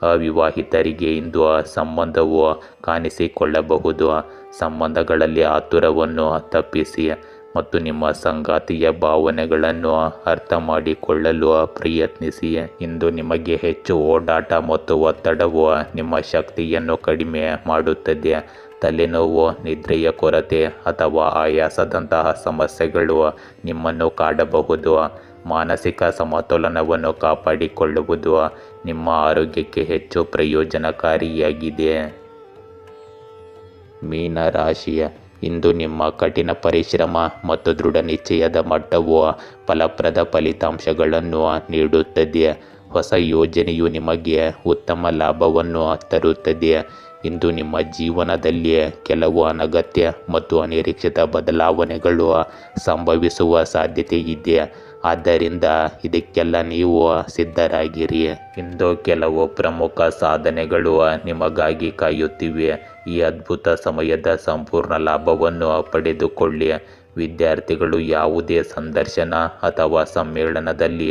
ಅವಿವಾಹಿತರಿಗೆ ಇಂದು ಸಂಬಂಧವು ಕಾಣಿಸಿಕೊಳ್ಳಬಹುದು. ಸಂಬಂಧಗಳಲ್ಲಿ ಆತುರವನ್ನು ತಪ್ಪಿಸಿ ಮತ್ತು ನಿಮ್ಮ ಸಂಗಾತಿಯ ಭಾವನೆಗಳನ್ನು ಅರ್ಥ ಮಾಡಿಕೊಳ್ಳಲು ಪ್ರಯತ್ನಿಸಿ. ಇಂದು ನಿಮಗೆ ಹೆಚ್ಚು ಓಡಾಟ ಮತ್ತು ಒತ್ತಡವು ನಿಮ್ಮ ಶಕ್ತಿಯನ್ನು ಕಡಿಮೆ ಮಾಡುತ್ತದೆ. ತಲೆನೋವು, ನಿದ್ರೆಯ ಕೊರತೆ ಅಥವಾ ಆಯಾಸದಂತಹ ಸಮಸ್ಯೆಗಳು ನಿಮ್ಮನ್ನು ಕಾಡಬಹುದು. ಮಾನಸಿಕ ಸಮತೋಲನವನ್ನು ಕಾಪಾಡಿಕೊಳ್ಳುವುದು ನಿಮ್ಮ ಆರೋಗ್ಯಕ್ಕೆ ಹೆಚ್ಚು ಪ್ರಯೋಜನಕಾರಿಯಾಗಿದೆ. ಮೀನರಾಶಿ, ಇಂದು ನಿಮ್ಮ ಕಠಿಣ ಪರಿಶ್ರಮ ಮತ್ತು ದೃಢ ನಿಶ್ಚಯದ ಮಟ್ಟವು ಫಲಪ್ರದ ಫಲಿತಾಂಶಗಳನ್ನು ನೀಡುತ್ತದೆ. ಹೊಸ ಯೋಜನೆಯು ನಿಮಗೆ ಉತ್ತಮ ಲಾಭವನ್ನು ತರುತ್ತದೆ. ಇಂದು ನಿಮ್ಮ ಜೀವನದಲ್ಲಿ ಕೆಲವು ಅನಗತ್ಯ ಮತ್ತು ಅನಿರೀಕ್ಷಿತ ಬದಲಾವಣೆಗಳು ಸಂಭವಿಸುವ ಸಾಧ್ಯತೆ ಇದೆ, ಆದ್ದರಿಂದ ಇದಕ್ಕೆಲ್ಲ ನೀವು ಸಿದ್ಧರಾಗಿರಿ. ಇಂದು ಕೆಲವು ಪ್ರಮುಖ ಸಾಧನೆಗಳು ನಿಮಗಾಗಿ ಕಾಯುತ್ತಿವೆ. ಈ ಅದ್ಭುತ ಸಮಯದ ಸಂಪೂರ್ಣ ಲಾಭವನ್ನು ಪಡೆದುಕೊಳ್ಳಿ. ವಿದ್ಯಾರ್ಥಿಗಳು ಯಾವುದೇ ಸಂದರ್ಶನ ಅಥವಾ ಸಮ್ಮೇಳನದಲ್ಲಿ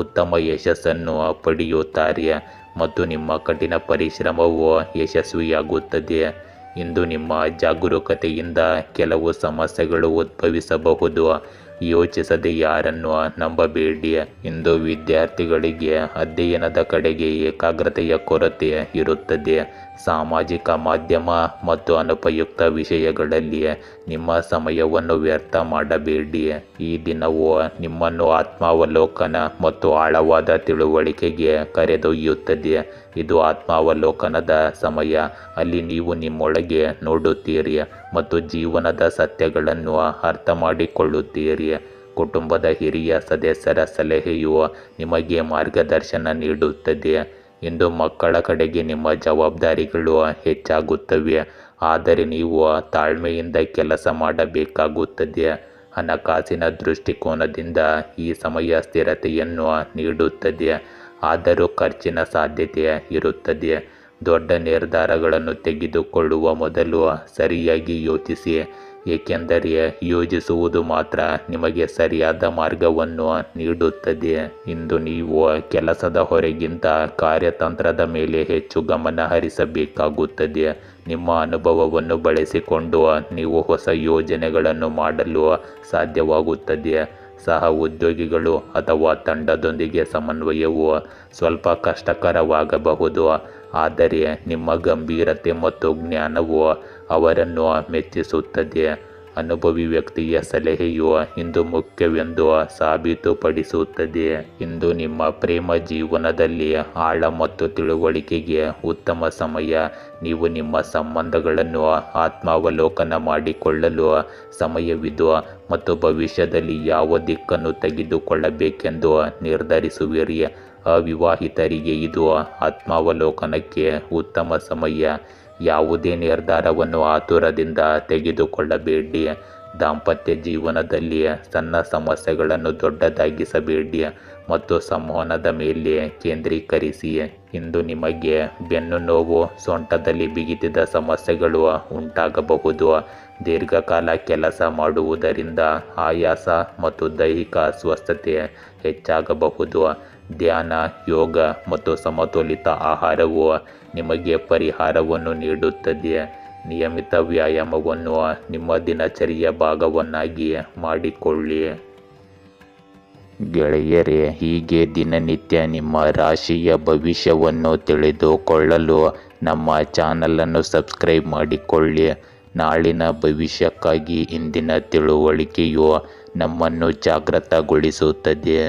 ಉತ್ತಮ ಯಶಸ್ಸನ್ನು ಪಡೆಯುತ್ತಾರೆ ಮತ್ತು ನಿಮ್ಮ ಕಠಿಣ ಪರಿಶ್ರಮವು ಯಶಸ್ವಿಯಾಗುತ್ತದೆ. ಇಂದು ನಿಮ್ಮ ಜಾಗರೂಕತೆಯಿಂದ ಕೆಲವು ಸಮಸ್ಯೆಗಳು ಉದ್ಭವಿಸಬಹುದು. ಯೋಚಿಸದೆ ಯಾರನ್ನು ನಂಬಬೇಡಿ. ಇಂದು ವಿದ್ಯಾರ್ಥಿಗಳಿಗೆ ಅಧ್ಯಯನದ ಕಡೆಗೆ ಏಕಾಗ್ರತೆಯ ಕೊರತೆ ಇರುತ್ತದೆ. ಸಾಮಾಜಿಕ ಮಾಧ್ಯಮ ಮತ್ತು ಅನುಪಯುಕ್ತ ವಿಷಯಗಳಲ್ಲಿ ನಿಮ್ಮ ಸಮಯವನ್ನು ವ್ಯರ್ಥ ಮಾಡಬೇಡಿ. ಈ ದಿನವು ನಿಮ್ಮನ್ನು ಆತ್ಮಾವಲೋಕನ ಮತ್ತು ಆಳವಾದ ತಿಳುವಳಿಕೆಗೆ ಕರೆದೊಯ್ಯುತ್ತದೆ. ಇದು ಆತ್ಮಾವಲೋಕನದ ಸಮಯ. ಅಲ್ಲಿ ನೀವು ನಿಮ್ಮೊಳಗೆ ನೋಡುತ್ತೀರಿ ಮತ್ತು ಜೀವನದ ಸತ್ಯಗಳನ್ನು ಅರ್ಥ ಮಾಡಿಕೊಳ್ಳುತ್ತೀರಿ. ಕುಟುಂಬದ ಹಿರಿಯ ಸದಸ್ಯರ ಸಲಹೆಯು ನಿಮಗೆ ಮಾರ್ಗದರ್ಶನ ನೀಡುತ್ತದೆ. ಇಂದು ಮಕ್ಕಳ ಕಡೆಗೆ ನಿಮ್ಮ ಜವಾಬ್ದಾರಿಗಳು ಹೆಚ್ಚಾಗುತ್ತವೆ, ಆದರೆ ನೀವು ತಾಳ್ಮೆಯಿಂದ ಕೆಲಸ ಮಾಡಬೇಕಾಗುತ್ತದೆ. ಹಣಕಾಸಿನ ದೃಷ್ಟಿಕೋನದಿಂದ ಈ ಸಮಯ ಸ್ಥಿರತೆಯನ್ನು ನೀಡುತ್ತದೆ, ಆದರೂ ಖರ್ಚಿನ ಸಾಧ್ಯತೆ ಇರುತ್ತದೆ. ದೊಡ್ಡ ನಿರ್ಧಾರಗಳನ್ನು ತೆಗೆದುಕೊಳ್ಳುವ ಮೊದಲು ಸರಿಯಾಗಿ ಯೋಚಿಸಿ, ಏಕೆಂದರೆ ಯೋಚಿಸುವುದು ಮಾತ್ರ ನಿಮಗೆ ಸರಿಯಾದ ಮಾರ್ಗವನ್ನು ನೀಡುತ್ತದೆ. ಇಂದು ನೀವು ಕೆಲಸದ ಹೊರೆಗಿಂತ ಕಾರ್ಯತಂತ್ರದ ಮೇಲೆ ಹೆಚ್ಚು ಗಮನ ಹರಿಸಬೇಕಾಗುತ್ತದೆ. ನಿಮ್ಮ ಅನುಭವವನ್ನು ಬಳಸಿಕೊಂಡು ನೀವು ಹೊಸ ಯೋಜನೆಗಳನ್ನು ಮಾಡಲು ಸಾಧ್ಯವಾಗುತ್ತದೆ. ಸಹ ಉದ್ಯೋಗಿಗಳು ಅಥವಾ ತಂಡದೊಂದಿಗೆ ಸಮನ್ವಯವು ಸ್ವಲ್ಪ ಕಷ್ಟಕರವಾಗಬಹುದು, ಆದರೆ ನಿಮ್ಮ ಗಂಭೀರತೆ ಮತ್ತು ಜ್ಞಾನವು ಅವರನ್ನು ಮೆಚ್ಚಿಸುತ್ತದೆ. ಅನುಭವಿ ವ್ಯಕ್ತಿಯ ಸಲಹೆಯು ಇಂದು ಮುಖ್ಯವೆಂದು ಸಾಬೀತುಪಡಿಸುತ್ತದೆ. ಇಂದು ನಿಮ್ಮ ಪ್ರೇಮ ಜೀವನದಲ್ಲಿ ಆಳ ಮತ್ತು ತಿಳುವಳಿಕೆಗೆ ಉತ್ತಮ ಸಮಯ. ನೀವು ನಿಮ್ಮ ಸಂಬಂಧಗಳನ್ನು ಆತ್ಮಾವಲೋಕನ ಮಾಡಿಕೊಳ್ಳಲು ಸಮಯವಿದು ಮತ್ತು ಭವಿಷ್ಯದಲ್ಲಿ ಯಾವ ದಿಕ್ಕನ್ನು ತೆಗೆದುಕೊಳ್ಳಬೇಕೆಂದು ನಿರ್ಧರಿಸುವಿರಿ. ಅವಿವಾಹಿತರಿಗೆ ಇದು ಆತ್ಮಾವಲೋಕನಕ್ಕೆ ಉತ್ತಮ ಸಮಯ. ಯಾವುದೇ ನಿರ್ಧಾರವನ್ನು ಆತುರದಿಂದ ತೆಗೆದುಕೊಳ್ಳಬೇಡಿ. ದಾಂಪತ್ಯ ಜೀವನದಲ್ಲಿ ಸಣ್ಣ ಸಮಸ್ಯೆಗಳನ್ನು ದೊಡ್ಡದಾಗಿಸಬೇಡಿ ಮತ್ತು ಸಂವಹನದ ಮೇಲೆ ಕೇಂದ್ರೀಕರಿಸಿ. ಇಂದು ನಿಮಗೆ ಬೆನ್ನು ನೋವು, ಸೊಂಟದಲ್ಲಿ ಬಿಗಿತದ ಸಮಸ್ಯೆಗಳು ಉಂಟಾಗಬಹುದು. ದೀರ್ಘಕಾಲ ಕೆಲಸ ಮಾಡುವುದರಿಂದ ಆಯಾಸ ಮತ್ತು ದೈಹಿಕ ಅಸ್ವಸ್ಥತೆ ಹೆಚ್ಚಾಗಬಹುದು. ಧ್ಯಾನ, ಯೋಗ ಮತ್ತು ಸಮತೋಲಿತ ಆಹಾರವು ನಿಮಗೆ ಪರಿಹಾರವನ್ನು ನೀಡುತ್ತದೆ. ನಿಯಮಿತ ವ್ಯಾಯಾಮವನ್ನು ನಿಮ್ಮ ದಿನಚರಿಯ ಭಾಗವನ್ನಾಗಿ ಮಾಡಿಕೊಳ್ಳಿ. ಗೆಳೆಯರೇ, ಹೀಗೆ ದಿನನಿತ್ಯ ನಿಮ್ಮ ರಾಶಿಯ ಭವಿಷ್ಯವನ್ನು ತಿಳಿದುಕೊಳ್ಳಲು ನಮ್ಮ ಚಾನಲನ್ನು ಸಬ್ಸ್ಕ್ರೈಬ್ ಮಾಡಿಕೊಳ್ಳಿ. ನಾಳಿನ ಭವಿಷ್ಯಕ್ಕಾಗಿ ಇಂದಿನ ತಿಳುವಳಿಕೆಯು ನಮ್ಮನ್ನು ಜಾಗೃತಗೊಳಿಸುತ್ತದೆ.